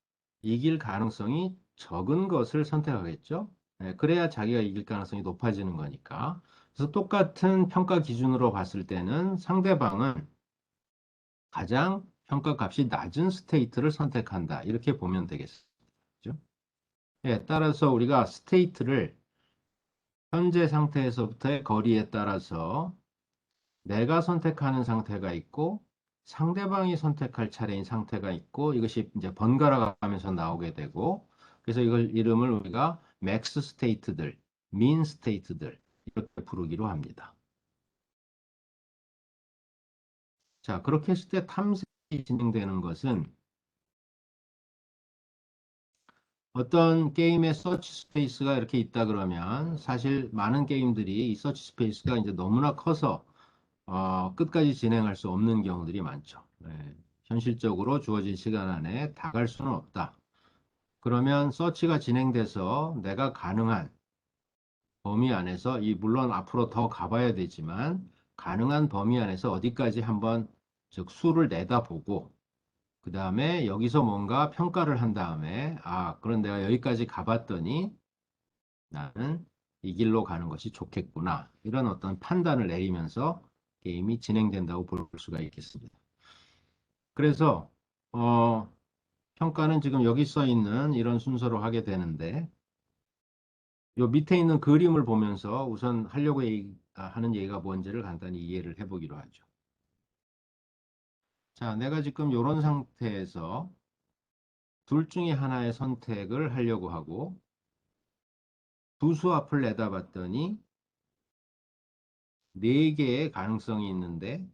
Speaker 1: 이길 가능성이 적은 것을 선택하겠죠. 네, 그래야 자기가 이길 가능성이 높아지는 거니까. 그래서 똑같은 평가 기준으로 봤을 때는 상대방은 가장 평가값이 낮은 스테이트를 선택한다. 이렇게 보면 되겠죠. 예, 따라서 우리가 스테이트를 현재 상태에서부터의 거리에 따라서 내가 선택하는 상태가 있고 상대방이 선택할 차례인 상태가 있고 이것이 이제 번갈아 가면서 나오게 되고 그래서 이걸 이름을 우리가 맥스 스테이트들, 민 스테이트들 이렇게 부르기로 합니다. 자, 그렇게 했을 때 탐색이 진행되는 것은 어떤 게임의 서치 스페이스가 이렇게 있다 그러면 사실 많은 게임들이 이 서치 스페이스가 이제 너무나 커서 끝까지 진행할 수 없는 경우들이 많죠. 네. 현실적으로 주어진 시간 안에 다 갈 수는 없다. 그러면 서치가 진행돼서 내가 가능한 범위 안에서 물론 앞으로 더 가봐야 되지만 가능한 범위 안에서 어디까지 한번 즉 수를 내다보고 그 다음에 여기서 뭔가 평가를 한 다음에 그럼 내가 여기까지 가봤더니 나는 이 길로 가는 것이 좋겠구나 이런 어떤 판단을 내리면서 게임이 진행된다고 볼 수가 있겠습니다. 그래서 평가는 지금 여기 써 있는 이런 순서로 하게 되는데 요 밑에 있는 그림을 보면서 우선 하려고 하는 얘기가 뭔지를 간단히 이해를 해보기로 하죠. 자, 내가 지금 이런 상태에서 둘 중에 하나의 선택을 하려고 하고 두 수 앞을 내다봤더니 네 개의 가능성이 있는데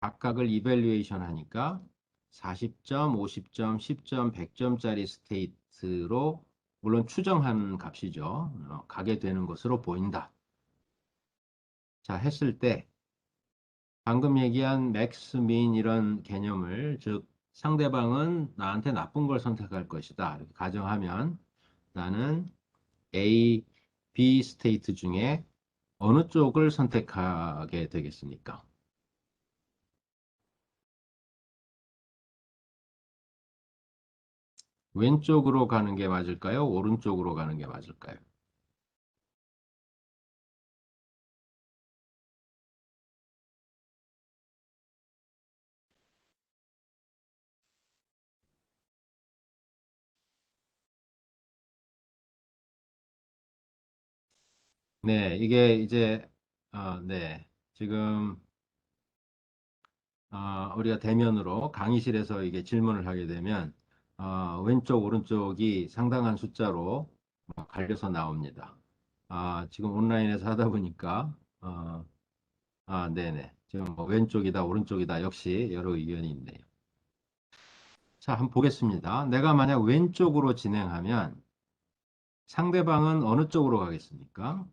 Speaker 1: 각각을 이밸류에이션 하니까 40점, 50점, 10점, 100점짜리 스테이트로 물론 추정한 값이죠. 가게 되는 것으로 보인다. 자, 했을 때 방금 얘기한 맥스, 민 이런 개념을 즉 상대방은 나한테 나쁜 걸 선택할 것이다. 이렇게 가정하면 나는 A, B 스테이트 중에 어느 쪽을 선택하게 되겠습니까? 왼쪽으로 가는 게 맞을까요? 오른쪽으로 가는 게 맞을까요? 네, 이게 이제, 네. 지금, 우리가 대면으로 강의실에서 이게 질문을 하게 되면, 왼쪽, 오른쪽이 상당한 숫자로 갈려서 나옵니다. 지금 온라인에서 하다 보니까, 네네. 지금 뭐 왼쪽이다, 오른쪽이다, 역시 여러 의견이 있네요. 자, 한번 보겠습니다. 내가 만약 왼쪽으로 진행하면 상대방은 어느 쪽으로 가겠습니까?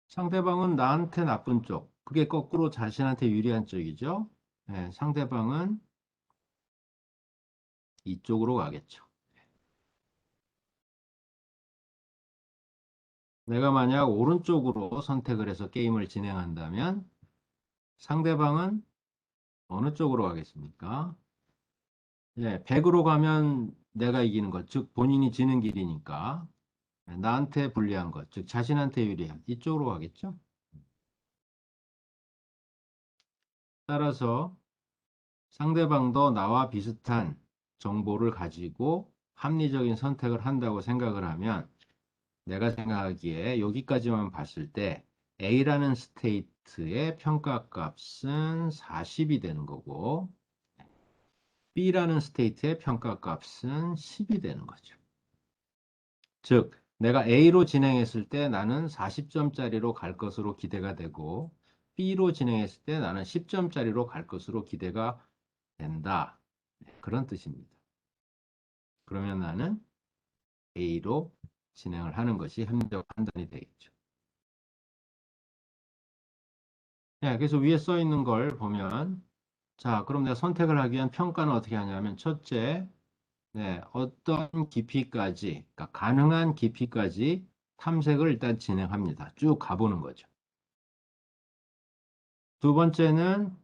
Speaker 1: 상대방은 나한테 나쁜 쪽. 그게 거꾸로 자신한테 유리한 쪽이죠. 네, 상대방은 이쪽으로 가겠죠. 내가 만약 오른쪽으로 선택을 해서 게임을 진행한다면 상대방은 어느 쪽으로 가겠습니까? 예, 100으로 가면 내가 이기는 것, 즉 본인이 지는 길이니까 나한테 불리한 것, 즉 자신한테 유리한 이쪽으로 가겠죠. 따라서 상대방도 나와 비슷한 정보를 가지고 합리적인 선택을 한다고 생각을 하면 내가 생각하기에 여기까지만 봤을 때 A라는 스테이트의 평가값은 40이 되는 거고 B라는 스테이트의 평가값은 10이 되는 거죠. 즉, 내가 A로 진행했을 때 나는 40점짜리로 갈 것으로 기대가 되고 B로 진행했을 때 나는 10점짜리로 갈 것으로 기대가 된다. 그런 뜻입니다. 그러면 나는 A로 진행을 하는 것이 합리적 판단이 되겠죠. 네, 그래서 위에 써 있는 걸 보면 자, 그럼 내가 선택을 하기 위한 평가는 어떻게 하냐면 첫째, 네, 어떤 깊이까지, 그러니까 가능한 깊이까지 탐색을 일단 진행합니다. 쭉 가보는 거죠. 두 번째는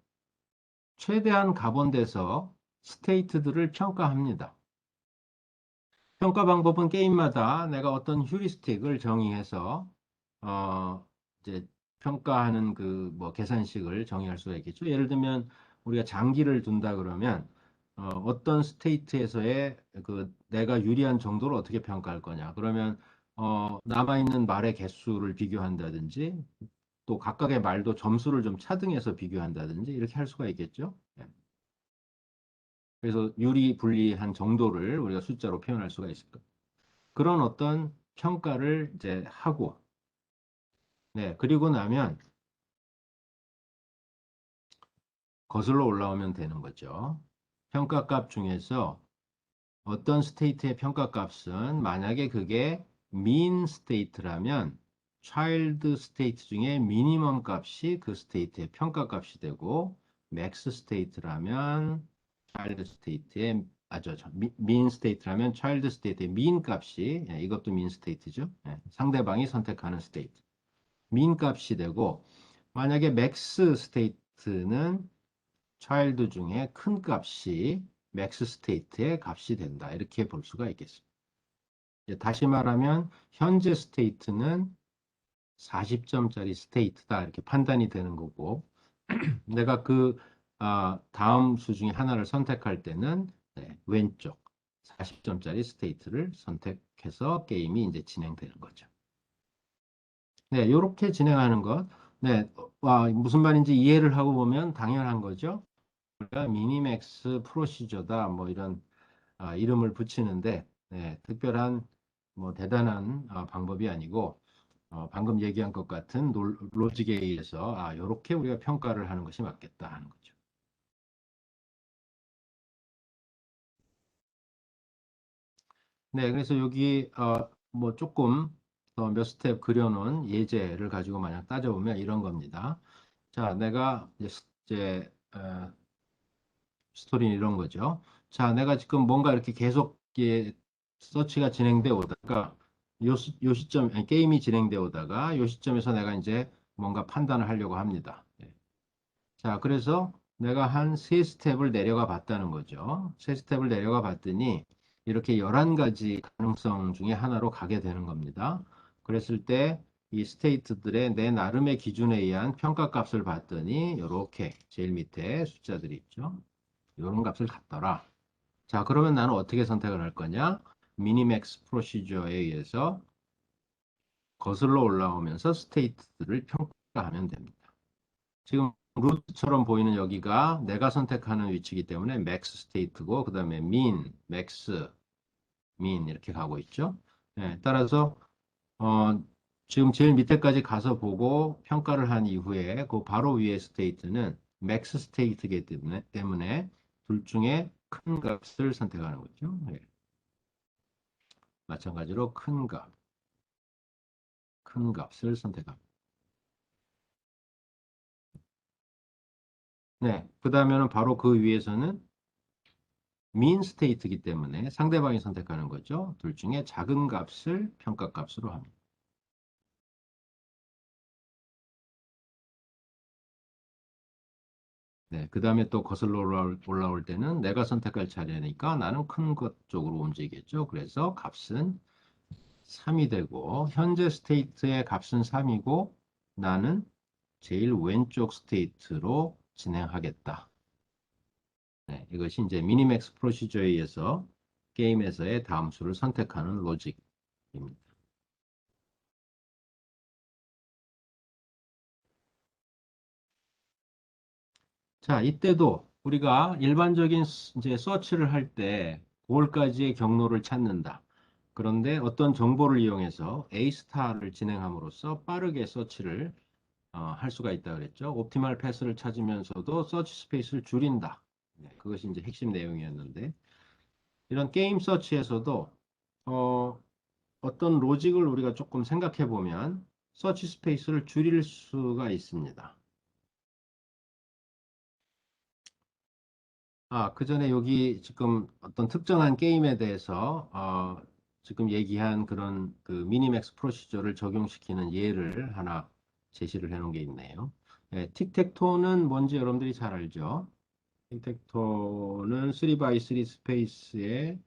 Speaker 1: 최대한 가본 데서 스테이트들을 평가합니다. 평가 방법은 게임마다 내가 어떤 휴리스틱을 정의해서 어 이제 평가하는 그 뭐 계산식을 정의할 수가 있겠죠. 예를 들면 우리가 장기를 둔다 그러면 어떤 스테이트에서의 그 내가 유리한 정도를 어떻게 평가할 거냐. 그러면 남아 있는 말의 개수를 비교한다든지 또 각각의 말도 점수를 좀 차등해서 비교한다든지 이렇게 할 수가 있겠죠. 예. 그래서 유리 불리한 정도를 우리가 숫자로 표현할 수가 있을 까 그런 어떤 평가를 이제 하고, 네, 그리고 나면 거슬러 올라오면 되는 거죠. 평가값 중에서 어떤 스테이트의 평가값은 만약에 그게 mean state라면 child state 중에 미니멈 값이 그 스테이트의 평가값이 되고 max state라면 child state의 mean state라면 child state의 mean 값이 이것도 mean state죠. 상대방이 선택하는 state. mean 값이 되고 만약에 max state는 child 중에 큰 값이 맥스 스테이트의 값이 된다. 이렇게 볼 수가 있겠습니다. 다시 말하면 현재 스테이트는 40점짜리 스테이트다. 이렇게 판단이 되는 거고 내가 그 다음 수 중에 하나를 선택할 때는 네, 왼쪽 40점짜리 스테이트를 선택해서 게임이 이제 진행되는 거죠. 네, 이렇게 진행하는 것. 네, 무슨 말인지 이해를 하고 보면 당연한 거죠. 우리가 미니맥스 프로시저다 뭐 이런 이름을 붙이는데 네, 특별한 뭐 대단한 방법이 아니고 방금 얘기한 것 같은 로직에 의해서 이렇게 우리가 평가를 하는 것이 맞겠다 하는 거죠. 네, 그래서 여기 뭐 조금 더 몇 스텝 그려놓은 예제를 가지고 만약 따져보면 이런 겁니다. 자, 내가 이제 스토리는 이런 거죠. 자, 내가 지금 뭔가 이렇게 계속 서치가 진행돼 오다가 요 시점, 아니, 게임이 진행돼 오다가 요 시점에서 내가 이제 뭔가 판단을 하려고 합니다. 자, 그래서 내가 한 세 스텝을 내려가 봤다는 거죠. 세 스텝을 내려가 봤더니 이렇게 11가지 가능성 중에 하나로 가게 되는 겁니다. 그랬을 때 이 스테이트들의 내 나름의 기준에 의한 평가값을 봤더니 이렇게 제일 밑에 숫자들이 있죠. 이런 값을 갖더라. 자, 그러면 나는 어떻게 선택을 할 거냐? 미니맥스 프로시저에 의해서 거슬러 올라오면서 스테이트들을 평가하면 됩니다. 지금 루트처럼 보이는 여기가 내가 선택하는 위치이기 때문에 맥스 스테이트고 그 다음에 민, 맥스, 민 이렇게 가고 있죠. 네, 따라서 어, 지금 제일 밑에까지 가서 보고 평가를 한 이후에 그 바로 위에 스테이트는 맥스 스테이트이기 때문에 둘 중에 큰 값을 선택하는 거죠. 네. 마찬가지로 큰 값을 선택합니다. 네, 그 다음에는 바로 그 위에서는 민 스테이트이기 때문에 상대방이 선택하는 거죠. 둘 중에 작은 값을 평가값으로 합니다. 네, 그 다음에 또 거슬러 올라올 때는 내가 선택할 차례니까 나는 큰 것 쪽으로 움직이겠죠. 그래서 값은 3이 되고 현재 스테이트의 값은 3이고 나는 제일 왼쪽 스테이트로 진행하겠다. 네, 이것이 이제 미니맥스 프로시저에 의해서 게임에서의 다음 수를 선택하는 로직입니다. 자, 이때도 우리가 일반적인 이제 서치를 할 때 고을까지의 경로를 찾는다. 그런데 어떤 정보를 이용해서 A 스타를 진행함으로써 빠르게 서치를 할 수가 있다 그랬죠. 옵티멀 패스를 찾으면서도 서치 스페이스를 줄인다. 네, 그것이 이제 핵심 내용이었는데 이런 게임 서치에서도 어, 어떤 로직을 우리가 조금 생각해 보면 서치 스페이스를 줄일 수가 있습니다. 아, 그 전에 여기 지금 어떤 특정한 게임에 대해서 지금 얘기한 그런 그 미니맥스 프로시저를 적용시키는 예를 하나 제시를 해 놓은 게 있네요. 네, 틱택토는 뭔지 여러분들이 잘 알죠? 틱택토는 3x3 스페이스에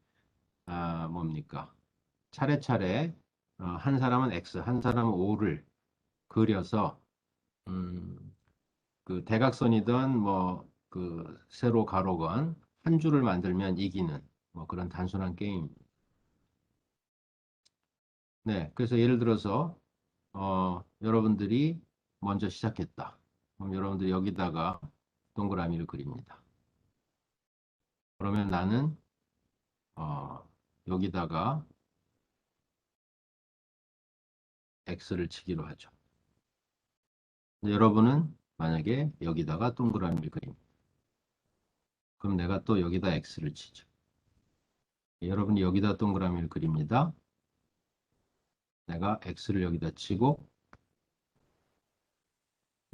Speaker 1: 뭡니까? 차례차례 한 사람은 X, 한 사람은 O를 그려서 음, 그 대각선이든 뭐 그 세로 가로건 한 줄을 만들면 이기는 뭐 그런 단순한 게임. 네, 그래서 예를 들어서 여러분들이 먼저 시작했다. 그럼 여러분들이 여기다가 동그라미를 그립니다. 그러면 나는 여기다가 X를 치기로 하죠. 여러분은 만약에 여기다가 동그라미를 그립니다. 그럼 내가 또 여기다 X를 치죠. 여러분이 여기다 동그라미를 그립니다. 내가 X를 여기다 치고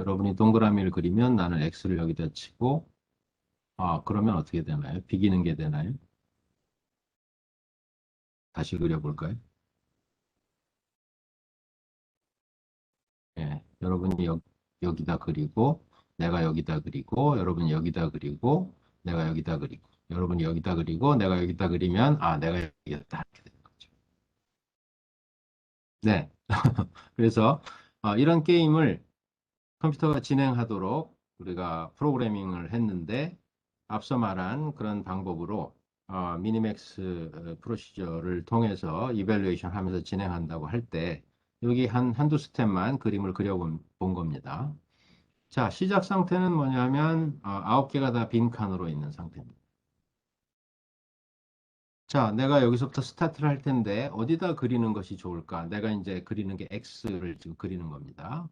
Speaker 1: 여러분이 동그라미를 그리면 나는 X를 여기다 치고 그러면 어떻게 되나요? 비기는 게 되나요? 다시 그려볼까요? 예, 여러분이 여기다 그리고 내가 여기다 그리고 여러분이 여기다 그리고 내가 여기다 그리고 여러분이 여기다 그리고 내가 여기다 그리면 내가 여기다 이렇게 되는 거죠. 네. 그래서 이런 게임을 컴퓨터가 진행하도록 우리가 프로그래밍을 했는데 앞서 말한 그런 방법으로 미니맥스 프로시저를 통해서 이밸루에이션 하면서 진행한다고 할 때 여기 한두 스텝만 그림을 그려본 겁니다. 자, 시작 상태는 뭐냐면 9개가 다 빈 칸으로 있는 상태입니다. 자, 내가 여기서부터 스타트를 할 텐데 어디다 그리는 것이 좋을까? 내가 이제 그리는 게 X를 지금 그리는 겁니다.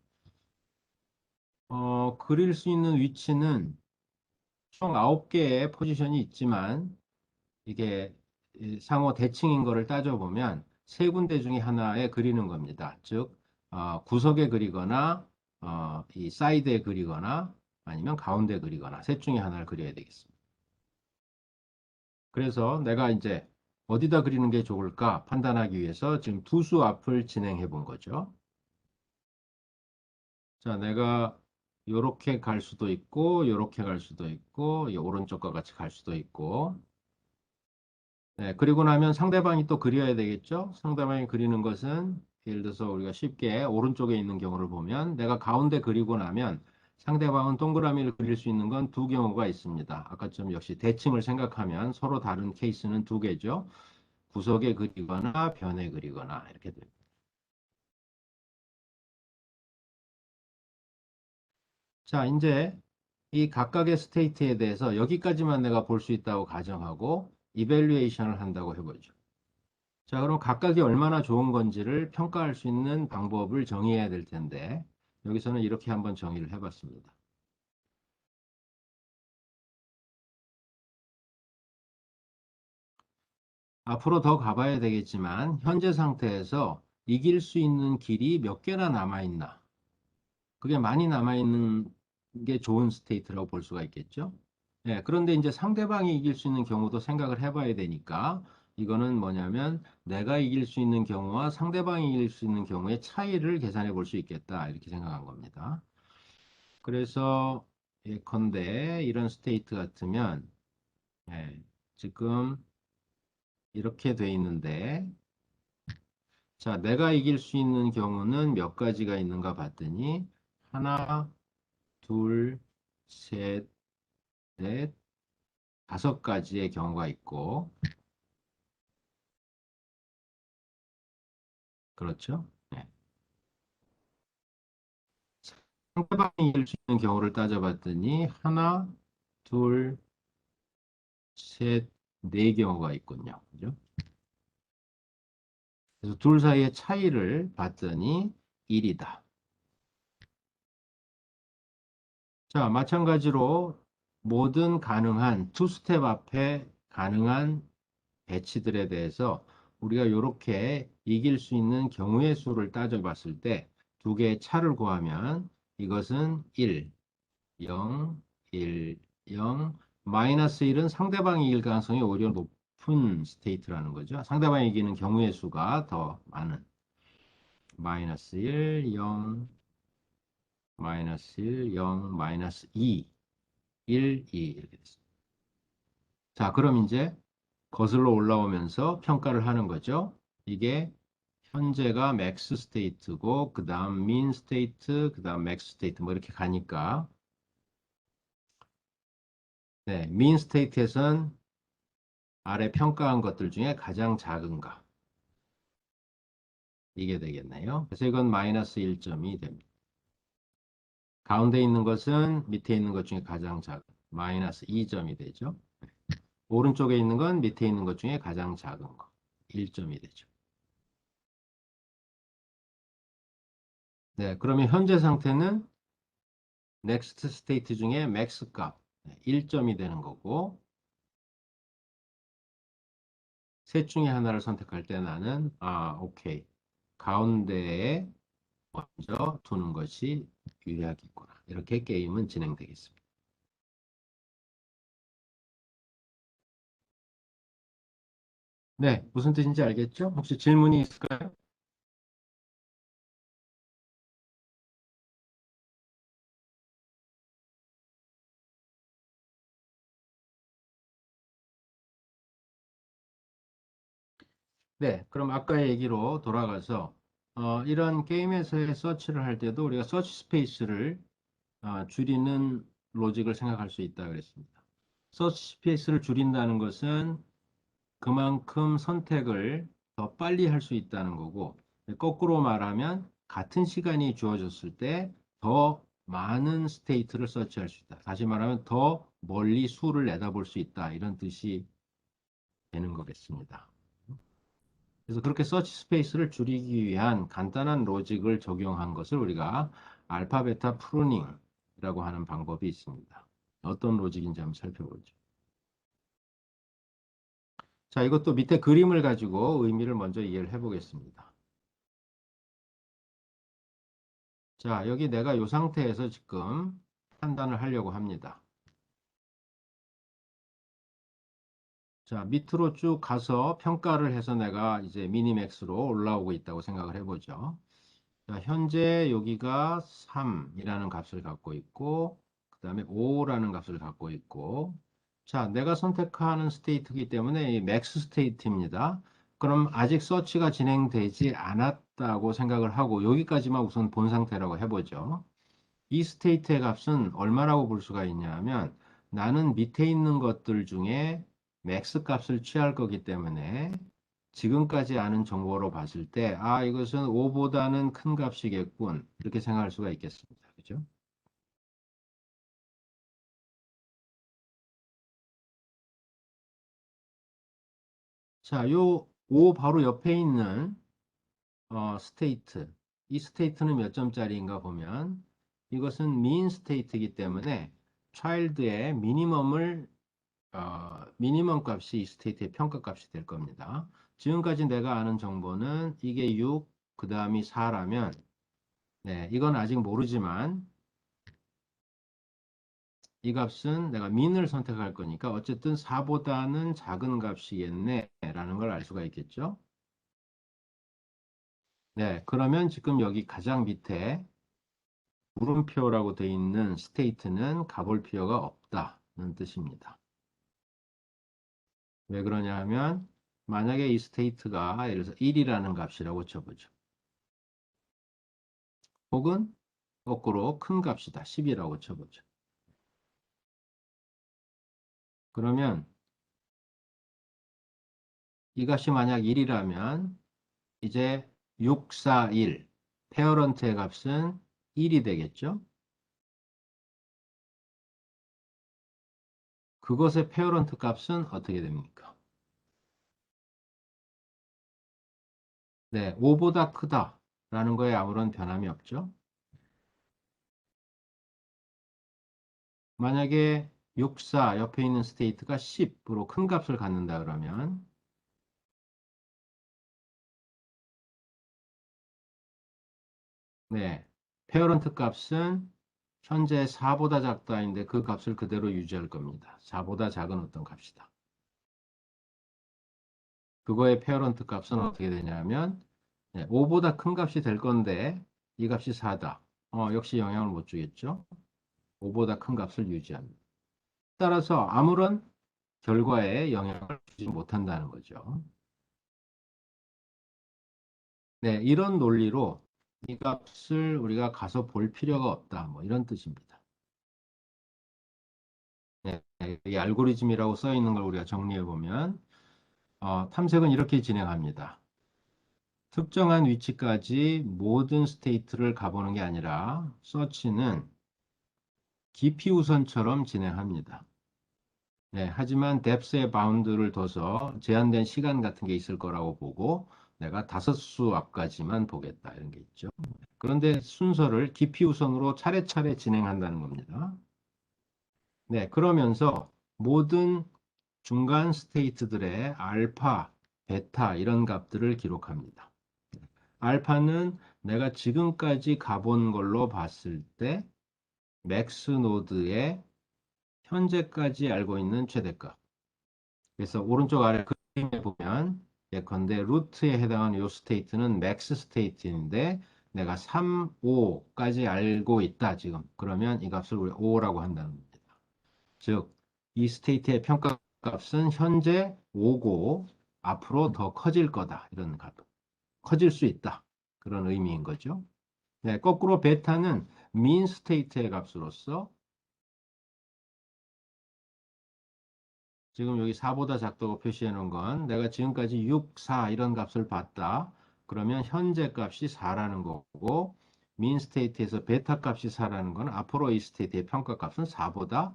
Speaker 1: 그릴 수 있는 위치는 총 9개의 포지션이 있지만 이게 이 상호 대칭인 거를 따져보면 세 군데 중에 하나에 그리는 겁니다. 즉, 구석에 그리거나 이 사이드에 그리거나 아니면 가운데 그리거나 셋 중에 하나를 그려야 되겠습니다. 그래서 내가 이제 어디다 그리는 게 좋을까 판단하기 위해서 지금 두 수 앞을 진행해 본 거죠. 자, 내가 요렇게 갈 수도 있고, 요렇게 갈 수도 있고, 이 오른쪽과 같이 갈 수도 있고. 네, 그리고 나면 상대방이 또 그려야 되겠죠? 상대방이 그리는 것은 예를 들어서 우리가 쉽게 오른쪽에 있는 경우를 보면 내가 가운데 그리고 나면 상대방은 동그라미를 그릴 수 있는 건 두 경우가 있습니다. 아까처럼 역시 대칭을 생각하면 서로 다른 케이스는 두 개죠. 구석에 그리거나 변에 그리거나 이렇게 됩니다. 자, 이제 이 각각의 스테이트에 대해서 여기까지만 내가 볼 수 있다고 가정하고 이밸류에이션을 한다고 해보죠. 자, 그럼 각각이 얼마나 좋은 건지를 평가할 수 있는 방법을 정의해야 될 텐데 여기서는 이렇게 한번 정의를 해봤습니다. 앞으로 더 가봐야 되겠지만 현재 상태에서 이길 수 있는 길이 몇 개나 남아있나? 그게 많이 남아있는 게 좋은 스테이트라고 볼 수가 있겠죠. 네, 그런데 이제 상대방이 이길 수 있는 경우도 생각을 해봐야 되니까 이거는 뭐냐면 내가 이길 수 있는 경우와 상대방이 이길 수 있는 경우의 차이를 계산해 볼 수 있겠다 이렇게 생각한 겁니다. 그래서 예컨대 이런 스테이트 같으면 예, 지금 이렇게 돼 있는데 자 내가 이길 수 있는 경우는 몇 가지가 있는가 봤더니 하나, 둘, 셋, 넷, 다섯 가지의 경우가 있고 그렇죠? 네. 상대방이 이길 수 있는 경우를 따져봤더니 하나, 둘, 셋, 네 경우가 있군요. 그죠? 그래서 둘 사이의 차이를 봤더니 1이다. 자, 마찬가지로 모든 가능한 투 스텝 앞에 가능한 배치들에 대해서 우리가 이렇게 이길 수 있는 경우의 수를 따져봤을 때 두 개의 차를 구하면 이것은 1, 0, 1, 0, 마이너스 1은 상대방이 이길 가능성이 오히려 높은 스테이트라는 거죠. 상대방이 이기는 경우의 수가 더 많은 마이너스 1, 0, 마이너스 1, 0, 마이너스 2, 1, 2 이렇게 됐습니다. 자, 그럼 이제 거슬러 올라오면서 평가를 하는 거죠. 이게 현재가 맥스 스테이트고 그 다음 민 스테이트, 그 다음 맥스 스테이트 뭐 이렇게 가니까 네, 민 스테이트에선 아래 평가한 것들 중에 가장 작은가 이게 되겠네요. 그래서 이건 마이너스 1점이 됩니다. 가운데 있는 것은 밑에 있는 것 중에 가장 작은 마이너스 2점이 되죠. 오른쪽에 있는 건 밑에 있는 것 중에 가장 작은 거 1점이 되죠. 네, 그러면 현재 상태는 넥스트 스테이트 중에 맥스 값 1점이 되는 거고 셋 중에 하나를 선택할 때 나는 오케이. 가운데에 먼저 두는 것이 유리하겠구나. 이렇게 게임은 진행되겠습니다. 네, 무슨 뜻인지 알겠죠? 혹시 질문이 있을까요? 네, 그럼 아까의 얘기로 돌아가서 이런 게임에서의 서치를 할 때도 우리가 서치 스페이스를 줄이는 로직을 생각할 수 있다 그랬습니다. 서치 스페이스를 줄인다는 것은 그만큼 선택을 더 빨리 할 수 있다는 거고, 거꾸로 말하면 같은 시간이 주어졌을 때 더 많은 스테이트를 서치할 수 있다. 다시 말하면 더 멀리 수를 내다볼 수 있다. 이런 뜻이 되는 거겠습니다. 그래서 그렇게 서치 스페이스를 줄이기 위한 간단한 로직을 적용한 것을 우리가 알파, 베타 프루닝이라고 하는 방법이 있습니다. 어떤 로직인지 한번 살펴보죠. 자, 이것도 밑에 그림을 가지고 의미를 먼저 이해를 해보겠습니다. 자, 여기 내가 이 상태에서 지금 판단을 하려고 합니다. 자, 밑으로 쭉 가서 평가를 해서 내가 이제 미니맥스로 올라오고 있다고 생각을 해보죠. 자, 현재 여기가 3이라는 값을 갖고 있고, 그 다음에 5라는 값을 갖고 있고, 자, 내가 선택하는 스테이트이기 때문에 이 맥스 스테이트입니다. 그럼 아직 서치가 진행되지 않았다고 생각을 하고, 여기까지만 우선 본 상태라고 해보죠. 이 스테이트의 값은 얼마라고 볼 수가 있냐면, 나는 밑에 있는 것들 중에 맥스 값을 취할 거기 때문에 지금까지 아는 정보로 봤을 때, 아, 이것은 5보다는 큰 값이겠군. 이렇게 생각할 수가 있겠습니다. 그죠? 자, 요 5 바로 옆에 있는 스테이트. 이 스테이트는 몇 점짜리인가 보면 이것은 민 스테이트이기 때문에 child의 미니멈 값이 이 스테이트의 평가 값이 될 겁니다. 지금까지 내가 아는 정보는 이게 6, 그 다음이 4라면, 네, 이건 아직 모르지만 이 값은 내가 민을 선택할 거니까 어쨌든 4보다는 작은 값이겠네 라는 걸 알 수가 있겠죠. 네, 그러면 지금 여기 가장 밑에 물음표라고 되어 있는 스테이트는 가볼 필요가 없다는 뜻입니다. 왜 그러냐 하면 만약에 이 스테이트가 예를 들어서 1이라는 값이라고 쳐보죠. 혹은 거꾸로 큰 값이다. 10이라고 쳐보죠. 그러면 이 값이 만약 1이라면 이제 6, 4, 1 페어런트의 값은 1이 되겠죠. 그것의 페어런트 값은 어떻게 됩니까? 네, 5보다 크다라는 거에 아무런 변함이 없죠. 만약에 6, 4 옆에 있는 스테이트가 10으로 큰 값을 갖는다 그러면 네, 페어런트 값은 현재 4보다 작다인데 그 값을 그대로 유지할 겁니다. 4보다 작은 어떤 값이다. 그거의 페어런트 값은 어떻게 되냐면 네, 5보다 큰 값이 될 건데 이 값이 4다. 역시 영향을 못 주겠죠. 5보다 큰 값을 유지합니다. 따라서 아무런 결과에 영향을 주지 못한다는 거죠. 네, 이런 논리로 이 값을 우리가 가서 볼 필요가 없다. 뭐 이런 뜻입니다. 네, 이 알고리즘이라고 써 있는 걸 우리가 정리해 보면 탐색은 이렇게 진행합니다. 특정한 위치까지 모든 스테이트를 가보는 게 아니라 서치는 깊이 우선처럼 진행합니다. 네, 하지만 depth의 바운드를 둬서 제한된 시간 같은 게 있을 거라고 보고 내가 다섯 수 앞까지만 보겠다 이런 게 있죠. 그런데 순서를 깊이 우선으로 차례차례 진행한다는 겁니다. 네, 그러면서 모든 중간 스테이트들의 알파, 베타 이런 값들을 기록합니다. 알파는 내가 지금까지 가본 걸로 봤을 때 맥스 노드의 현재까지 알고 있는 최대값. 그래서 오른쪽 아래 그림에 보면 예컨대 루트에 해당하는 이 스테이트는 맥스 스테이트인데 내가 3, 5까지 알고 있다 지금. 그러면 이 값을 우리 5라고 한다는 겁니다. 즉, 이 스테이트의 평가값은 현재 5고 앞으로 더 커질 거다. 이런 값. 커질 수 있다. 그런 의미인 거죠. 네, 거꾸로 베타는 민 스테이트의 값으로서 지금 여기 4보다 작다고 표시해 놓은 건 내가 지금까지 6, 4 이런 값을 봤다. 그러면 현재 값이 4라는 거고 민 스테이트에서 베타 값이 4라는 건 앞으로 이 스테이트의 평가 값은 4보다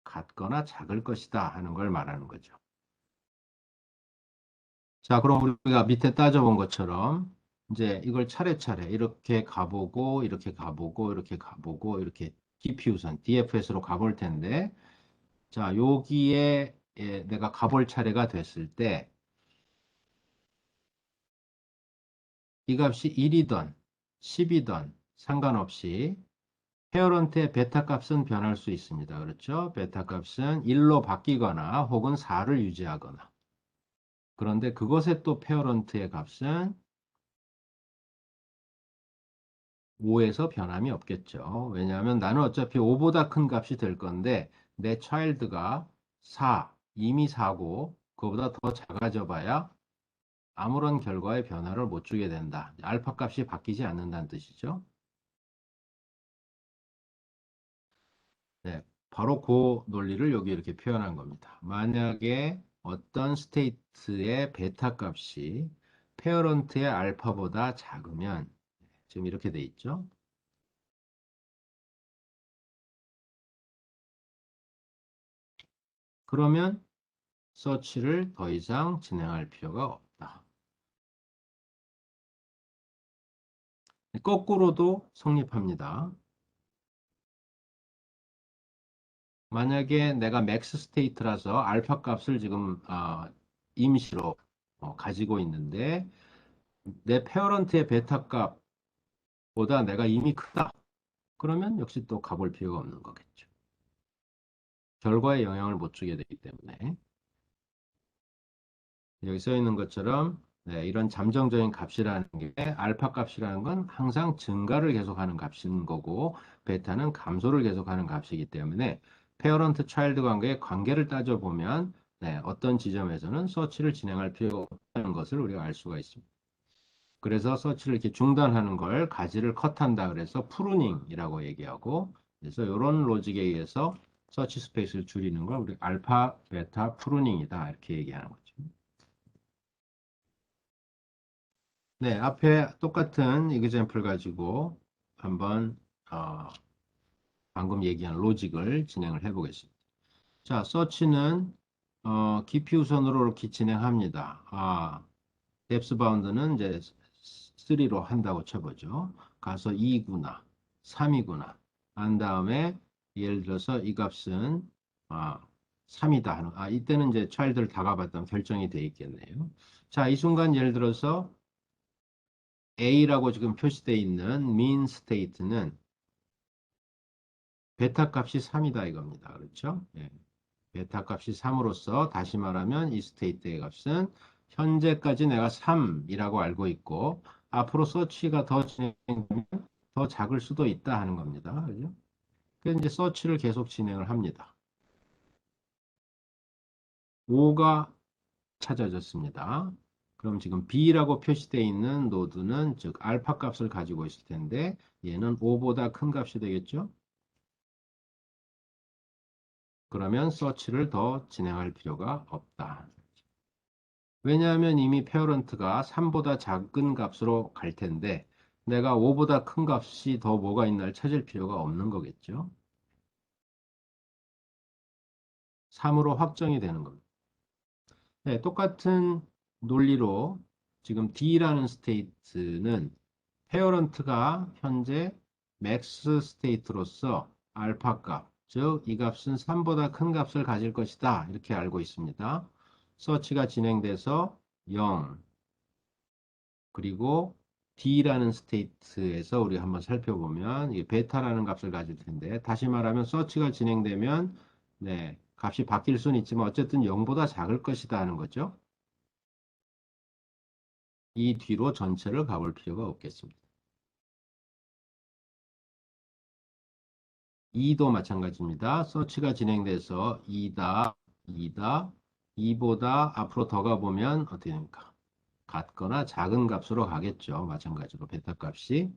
Speaker 1: 같거나 작을 것이다 하는 걸 말하는 거죠. 자, 그럼 우리가 밑에 따져본 것처럼 이제 이걸 차례차례 이렇게 가보고 이렇게 가보고 이렇게 가보고 이렇게 깊이 우선 DFS로 가볼 텐데 자, 여기에 내가 가볼 차례가 됐을 때 이 값이 1이던 10이던 상관없이 페어런트의 베타 값은 변할 수 있습니다. 그렇죠? 베타 값은 1로 바뀌거나 혹은 4를 유지하거나. 그런데 그것의 또 페어런트의 값은 5에서 변함이 없겠죠. 왜냐하면 나는 어차피 5보다 큰 값이 될 건데 내 child가 4, 이미 4고 그거보다 더 작아져 봐야 아무런 결과의 변화를 못 주게 된다. 알파 값이 바뀌지 않는다는 뜻이죠. 네, 바로 그 논리를 여기 이렇게 표현한 겁니다. 만약에 어떤 스테이트의 베타 값이 페어런트의 알파보다 작으면 지금 이렇게 돼 있죠. 그러면 서치를 더 이상 진행할 필요가 없다. 거꾸로도 성립합니다. 만약에 내가 맥스 스테이트라서 알파 값을 지금 임시로 가지고 있는데 내 페어런트의 베타 값보다 내가 이미 크다. 그러면 역시 또 가볼 필요가 없는 거겠죠. 결과에 영향을 못 주게 되기 때문에 여기 써 있는 것처럼 네, 이런 잠정적인 값이라는 게 알파 값이라는 건 항상 증가를 계속하는 값인 거고 베타는 감소를 계속하는 값이기 때문에 페어런트 차일드 관계의 관계를 따져보면 네, 어떤 지점에서는 서치를 진행할 필요가 없다는 것을 우리가 알 수가 있습니다. 그래서 서치를 이렇게 중단하는 걸 가지를 컷한다 그래서 프루닝이라고 얘기하고 그래서 이런 로직에 의해서 서치 스페이스를 줄이는 걸 우리 알파, 베타, 프루닝이다 이렇게 얘기하는 거죠. 네, 앞에 똑같은 example 가지고 한번 방금 얘기한 로직을 진행을 해보겠습니다. 자, 서치는 깊이 우선으로 이렇게 진행합니다. 뎁스 바운드는 이제 3로 한다고 쳐보죠. 가서 2구나, 3이구나. 한 다음에 예를 들어서 이 값은 3이다 하는. 이때는 이제 차일드를 다 가봤다면 결정이 돼 있겠네요. 자, 이 순간 예를 들어서 A라고 지금 표시되어 있는 mean state는 베타 값이 3이다 이겁니다. 그렇죠? 예. 베타 값이 3으로서 다시 말하면 이 스테이트의 값은 현재까지 내가 3이라고 알고 있고 앞으로 서치가 더 진행되면 더 작을 수도 있다 하는 겁니다. 그죠? 그래서 이제 서치를 계속 진행을 합니다. 5가 찾아졌습니다. 그럼 지금 B라고 표시되어 있는 노드는 즉 알파 값을 가지고 있을 텐데 얘는 5보다 큰 값이 되겠죠? 그러면 서치를 더 진행할 필요가 없다. 왜냐하면 이미 페어런트가 3보다 작은 값으로 갈 텐데 내가 5보다 큰 값이 더 뭐가 있나를 찾을 필요가 없는 거겠죠. 3으로 확정이 되는 겁니다. 네, 똑같은 논리로 지금 D라는 스테이트는 페어런트가 현재 맥스 스테이트로서 알파 값, 즉 이 값은 3보다 큰 값을 가질 것이다. 이렇게 알고 있습니다. 서치가 진행돼서 0, 그리고 D라는 스테이트에서 우리 한번 살펴보면 이게 베타라는 값을 가질 텐데 다시 말하면 서치가 진행되면 네, 값이 바뀔 수는 있지만 어쨌든 0보다 작을 것이다 하는 거죠. 이 뒤로 전체를 가볼 필요가 없겠습니다. 2도 마찬가지입니다. 서치가 진행돼서 2다, 2다, 2보다 앞으로 더 가보면 어떻게 됩니까? 같거나 작은 값으로 가겠죠. 마찬가지로 베타 값이.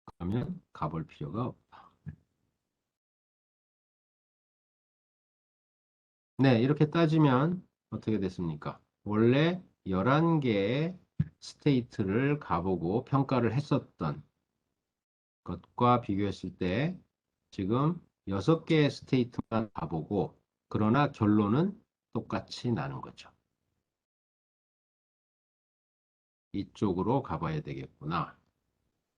Speaker 1: 그러면 가볼 필요가 없다. 네, 이렇게 따지면 어떻게 됐습니까? 원래 11개의 스테이트를 가보고 평가를 했었던 것과 비교했을 때 지금 6개의 스테이트만 가보고 그러나 결론은 똑같이 나는 거죠. 이쪽으로 가봐야 되겠구나.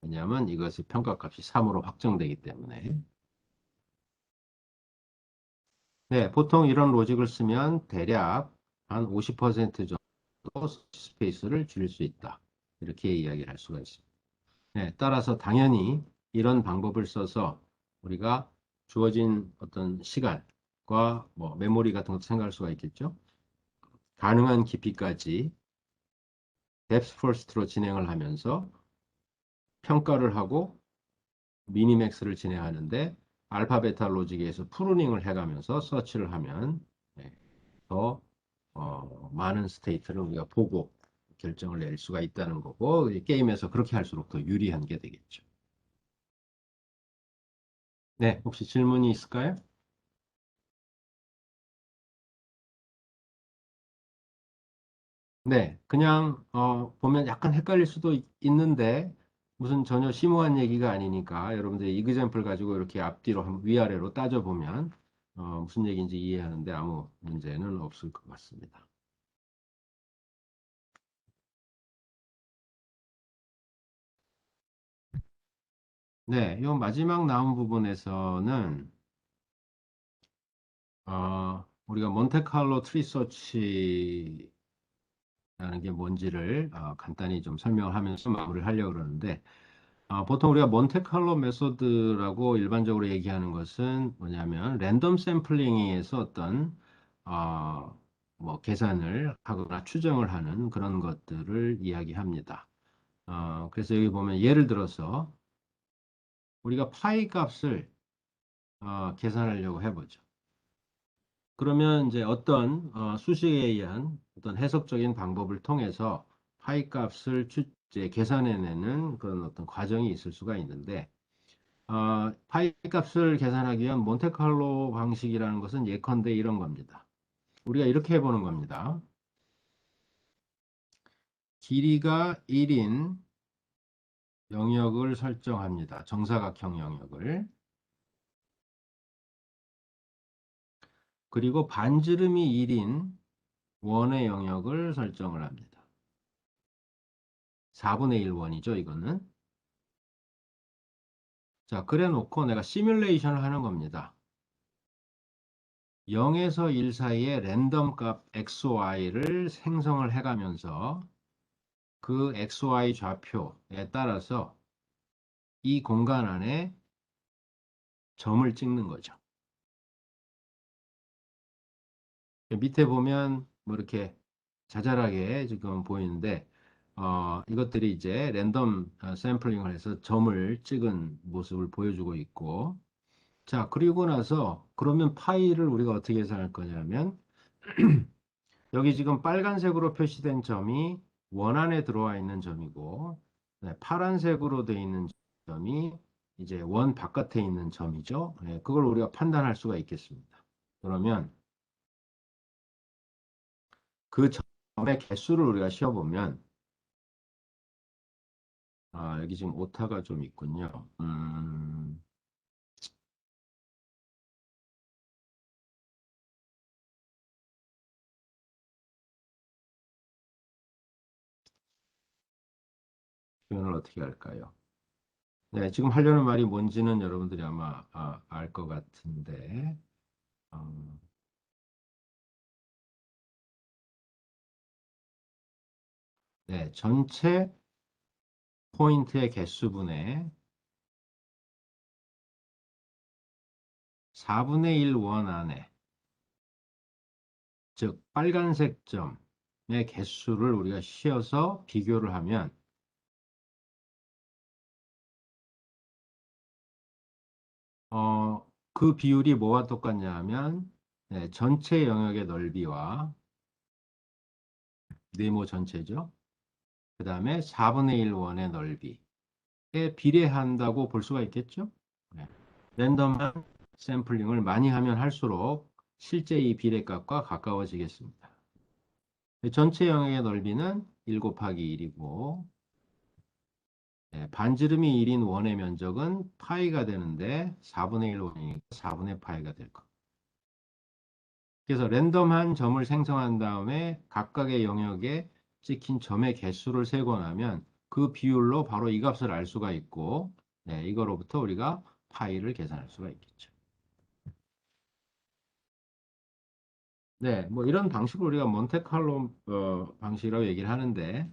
Speaker 1: 왜냐하면 이것의 평가값이 3으로 확정되기 때문에. 네, 보통 이런 로직을 쓰면 대략 한 50% 정도 스페이스를 줄일 수 있다. 이렇게 이야기를 할 수가 있습니다. 네, 따라서 당연히 이런 방법을 써서 우리가 주어진 어떤 시간과 뭐 메모리 같은 것도 생각할 수가 있겠죠. 가능한 깊이까지 뎁스 퍼스트로 진행을 하면서 평가를 하고 미니맥스를 진행하는데 알파 베타 로직에서 프루닝을 해가면서 서치를 하면 네, 더 많은 스테이트를 우리가 보고 결정을 낼 수가 있다는 거고 이 게임에서 그렇게 할수록 더 유리한 게 되겠죠. 네, 혹시 질문이 있을까요? 네, 그냥 보면 약간 헷갈릴 수도 있는데 무슨 전혀 심오한 얘기가 아니니까 여러분들이 이그젬플 가지고 이렇게 앞뒤로 위아래로 따져보면 무슨 얘기인지 이해하는데 아무 문제는 없을 것 같습니다. 네, 이 마지막 나온 부분에서는 우리가 몬테칼로 트리 서치라는 게 뭔지를 간단히 좀 설명을 하면서 마무리를 하려고 그러는데 보통 우리가 몬테칼로 메소드라고 일반적으로 얘기하는 것은 뭐냐면 랜덤 샘플링에서 어떤 어, 뭐 계산을 하거나 추정을 하는 그런 것들을 이야기합니다. 그래서 여기 보면 예를 들어서 우리가 파이 값을 계산하려고 해보죠. 그러면 이제 어떤 수식에 의한 어떤 해석적인 방법을 통해서 파이 값을 이제 계산해내는 그런 어떤 과정이 있을 수가 있는데 파이 값을 계산하기 위한 몬테칼로 방식이라는 것은 예컨대 이런 겁니다. 우리가 이렇게 해보는 겁니다. 길이가 1인 영역을 설정합니다. 정사각형 영역을. 그리고 반지름이 1인 원의 영역을 설정을 합니다. 4분의 1 원이죠, 이거는. 자, 그래 놓고 내가 시뮬레이션을 하는 겁니다. 0에서 1 사이에 랜덤 값 XY를 생성을 해가면서 그 XY 좌표에 따라서 이 공간 안에 점을 찍는 거죠. 밑에 보면 뭐 이렇게 자잘하게 지금 보이는데 이것들이 이제 랜덤 샘플링을 해서 점을 찍은 모습을 보여주고 있고 자 그리고 나서 그러면 파이를 우리가 어떻게 계산할 거냐면 여기 지금 빨간색으로 표시된 점이 원 안에 들어와 있는 점이고 네, 파란색으로 되어 있는 점이 이제 원 바깥에 있는 점이죠. 네, 그걸 우리가 판단할 수가 있겠습니다. 그러면 그 점의 개수를 우리가 쉬어보면 여기 지금 오타가 좀 있군요. 표현을 어떻게 할까요? 네, 지금 하려는 말이 뭔지는 여러분들이 아마 알 것 같은데 어, 네, 전체 포인트의 개수분의 4분의 1 원 안에 즉 빨간색 점의 개수를 우리가 씌어서 비교를 하면 그 비율이 뭐와 똑같냐 하면 네, 전체 영역의 넓이와 네모 전체죠. 그 다음에 4분의 1 원의 넓이에 비례한다고 볼 수가 있겠죠. 네. 랜덤한 샘플링을 많이 하면 할수록 실제 이 비례값과 가까워지겠습니다. 전체 영역의 넓이는 1 곱하기 1이고 반지름이 1인 원의 면적은 파이가 되는데 4분의 1 원이니까 4분의 파이가 될 겁니다. 그래서 랜덤한 점을 생성한 다음에 각각의 영역에 찍힌 점의 개수를 세고 나면 그 비율로 바로 이 값을 알 수가 있고 네, 이거로부터 우리가 파이를 계산할 수가 있겠죠. 네, 뭐 이런 방식을 우리가 몬테칼로 방식이라고 얘기를 하는데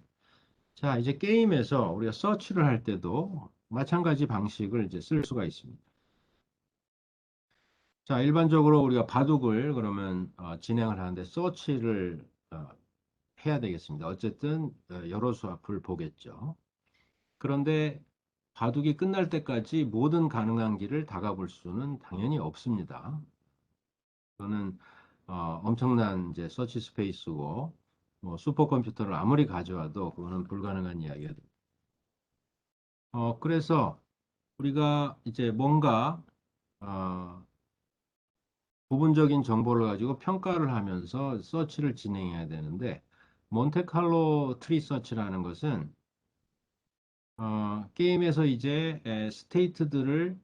Speaker 1: 자, 이제 게임에서 우리가 서치를 할 때도 마찬가지 방식을 이제 쓸 수가 있습니다. 자, 일반적으로 우리가 바둑을 그러면 진행을 하는데 서치를 해야 되겠습니다. 어쨌든 여러 수합을 보겠죠. 그런데 바둑이 끝날 때까지 모든 가능한 길을 다가볼 수는 당연히 없습니다. 그거는 엄청난 이제 서치 스페이스고 뭐 슈퍼컴퓨터를 아무리 가져와도 그거는 불가능한 이야기가 됩니다. 그래서 우리가 이제 뭔가 어, 부분적인 정보를 가지고 평가를 하면서 서치를 진행해야 되는데 몬테칼로 트리 서치라는 것은 게임에서 이제 스테이트들을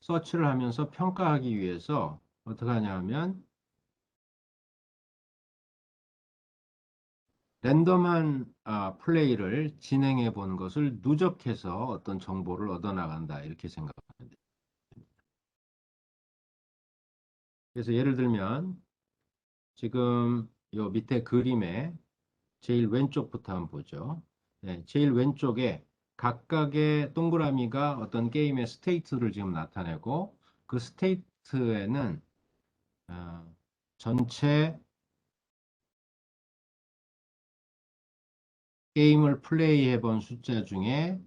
Speaker 1: 서치를 하면서 평가하기 위해서 어떻게 하냐면 랜덤한 플레이를 진행해 본 것을 누적해서 어떤 정보를 얻어 나간다 이렇게 생각하면 돼요. 그래서 예를 들면 지금 요 밑에 그림에 제일 왼쪽부터 한번 보죠. 네, 제일 왼쪽에 각각의 동그라미가 어떤 게임의 스테이트를 지금 나타내고 그 스테이트에는 어, 전체 게임을 플레이해 본 숫자 중에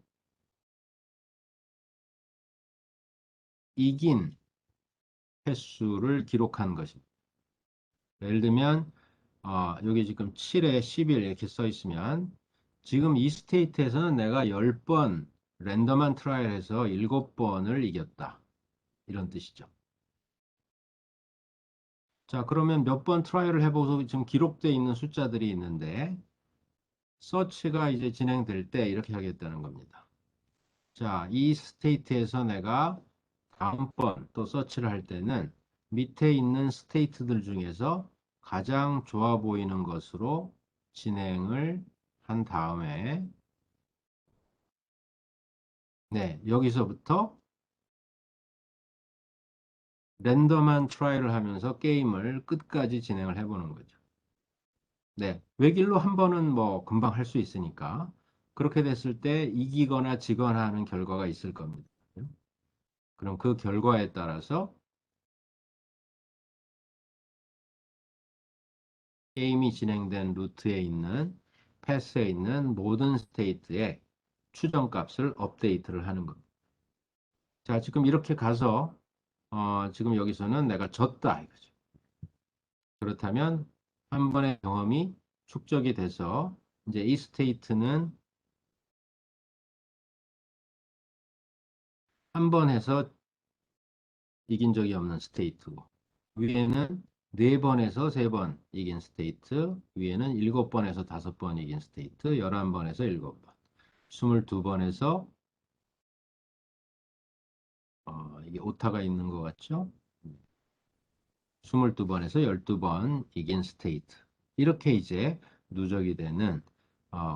Speaker 1: 이긴 횟수를 기록한 것입니다. 예를 들면 여기 지금 7에 11 이렇게 써 있으면 지금 이 스테이트에서는 내가 10번 랜덤한 트라이얼에서 7번을 이겼다. 이런 뜻이죠. 자, 그러면 몇 번 트라이얼을 해보고 지금 기록되어 있는 숫자들이 있는데 서치가 이제 진행될 때 이렇게 하겠다는 겁니다. 자, 이 스테이트에서 내가 다음번 또 서치를 할 때는 밑에 있는 스테이트들 중에서 가장 좋아 보이는 것으로 진행을 한 다음에 네, 여기서부터 랜덤한 트라이를 하면서 게임을 끝까지 진행을 해보는 거죠. 네, 외길로 한 번은 뭐 금방 할 수 있으니까 그렇게 됐을 때 이기거나 지거나 하는 결과가 있을 겁니다. 그럼 그 결과에 따라서 게임이 진행된 루트에 있는 패스에 있는 모든 스테이트의 추정값을 업데이트를 하는 겁니다. 자, 지금 이렇게 가서 지금 여기서는 내가 졌다 이거죠. 그렇다면 한 번의 경험이 축적이 돼서 이제 이 스테이트는 한 번 해서 이긴 적이 없는 스테이트고 위에는 네 번에서 세 번 이긴 스테이트, 위에는 일곱 번에서 다섯 번 이긴 스테이트, 11번에서 일곱 번, 22번에서 이게 오타가 있는 것 같죠? 22번에서 12번 이긴 스테이트. 이렇게 이제 누적이 되는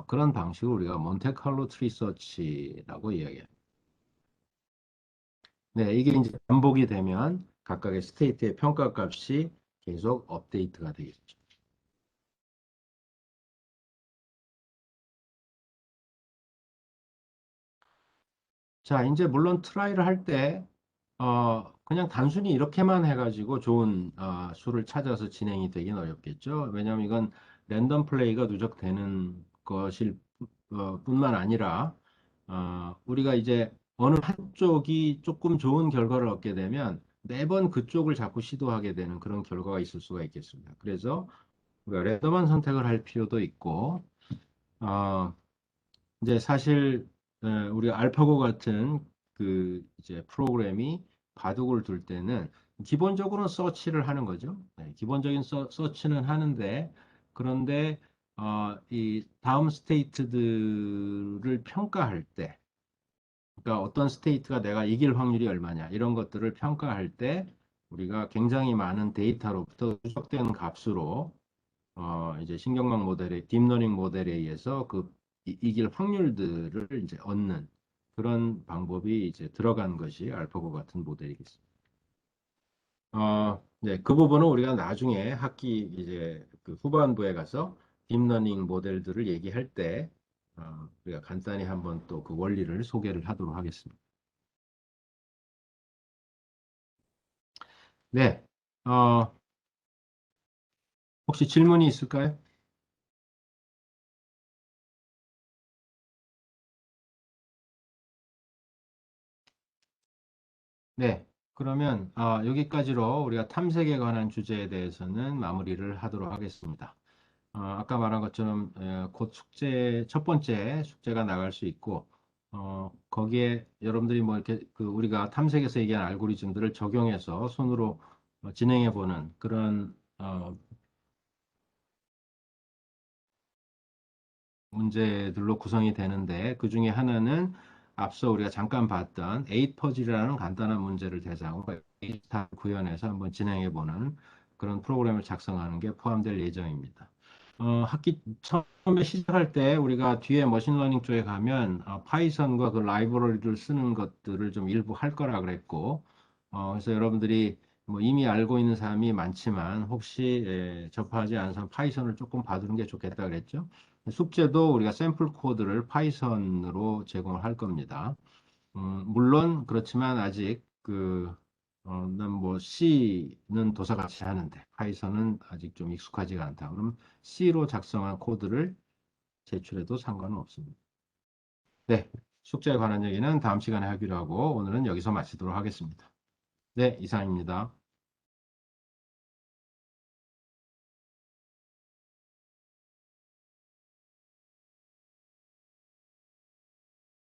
Speaker 1: 그런 방식을 우리가 몬테칼로 트리 서치라고 이야기해요. 네, 이게 이제 반복이 되면 각각의 스테이트의 평가값이 계속 업데이트가 되겠죠. 자, 이제 물론 트라이를 할 때, 그냥 단순히 이렇게만 해가지고 좋은 수를 찾아서 진행이 되긴 어렵겠죠. 왜냐하면 이건 랜덤 플레이가 누적되는 것일 뿐만 아니라, 우리가 이제 어느 한쪽이 조금 좋은 결과를 얻게 되면 매번 그쪽을 자꾸 시도하게 되는 그런 결과가 있을 수가 있겠습니다. 그래서 우리가 랜덤한 선택을 할 필요도 있고, 어, 이제 사실 우리가 알파고 같은 그 이제 프로그램이 바둑을 둘 때는 기본적으로는 서치를 하는 거죠. 네, 기본적인 서치는 하는데 그런데 이 다음 스테이트들을 평가할 때, 그러니까 어떤 스테이트가 내가 이길 확률이 얼마냐 이런 것들을 평가할 때 우리가 굉장히 많은 데이터로부터 추적된 값으로 이제 신경망 모델의 딥러닝 모델에 의해서 그 이길 확률들을 이제 얻는 그런 방법이 이제 들어간 것이 알파고 같은 모델이겠습니다. 네, 그 부분은 우리가 나중에 학기 이제 그 후반부에 가서 딥러닝 모델들을 얘기할 때 우리가 간단히 한번 또 그 원리를 소개를 하도록 하겠습니다. 네, 어, 혹시 질문이 있을까요? 네, 그러면 여기까지로 우리가 탐색에 관한 주제에 대해서는 마무리를 하도록 하겠습니다. 아까 말한 것처럼 곧 숙제, 첫 번째 숙제가 나갈 수 있고, 거기에 여러분들이 뭐 이렇게 그 우리가 탐색에서 얘기한 알고리즘들을 적용해서 손으로 진행해 보는 그런 문제들로 구성이 되는데, 그 중에 하나는 앞서 우리가 잠깐 봤던 8퍼즐이라는 간단한 문제를 대상으로 데이터 구현해서 한번 진행해 보는 그런 프로그램을 작성하는 게 포함될 예정입니다. 학기 처음에 시작할 때 우리가 뒤에 머신러닝 쪽에 가면 파이썬과 그 라이브러리를 쓰는 것들을 좀 일부 할 거라 그랬고, 그래서 여러분들이 뭐 이미 알고 있는 사람이 많지만 혹시 접하지 않은 사람 파이썬을 조금 봐두는 게 좋겠다 그랬죠. 숙제도 우리가 샘플 코드를 파이썬으로 제공을 할 겁니다. 물론 그렇지만 아직 난 뭐 C는 도사같이 하는데 파이썬은 아직 좀 익숙하지가 않다. 그럼 C로 작성한 코드를 제출해도 상관은 없습니다. 네, 숙제에 관한 얘기는 다음 시간에 하기로 하고 오늘은 여기서 마치도록 하겠습니다. 네, 이상입니다.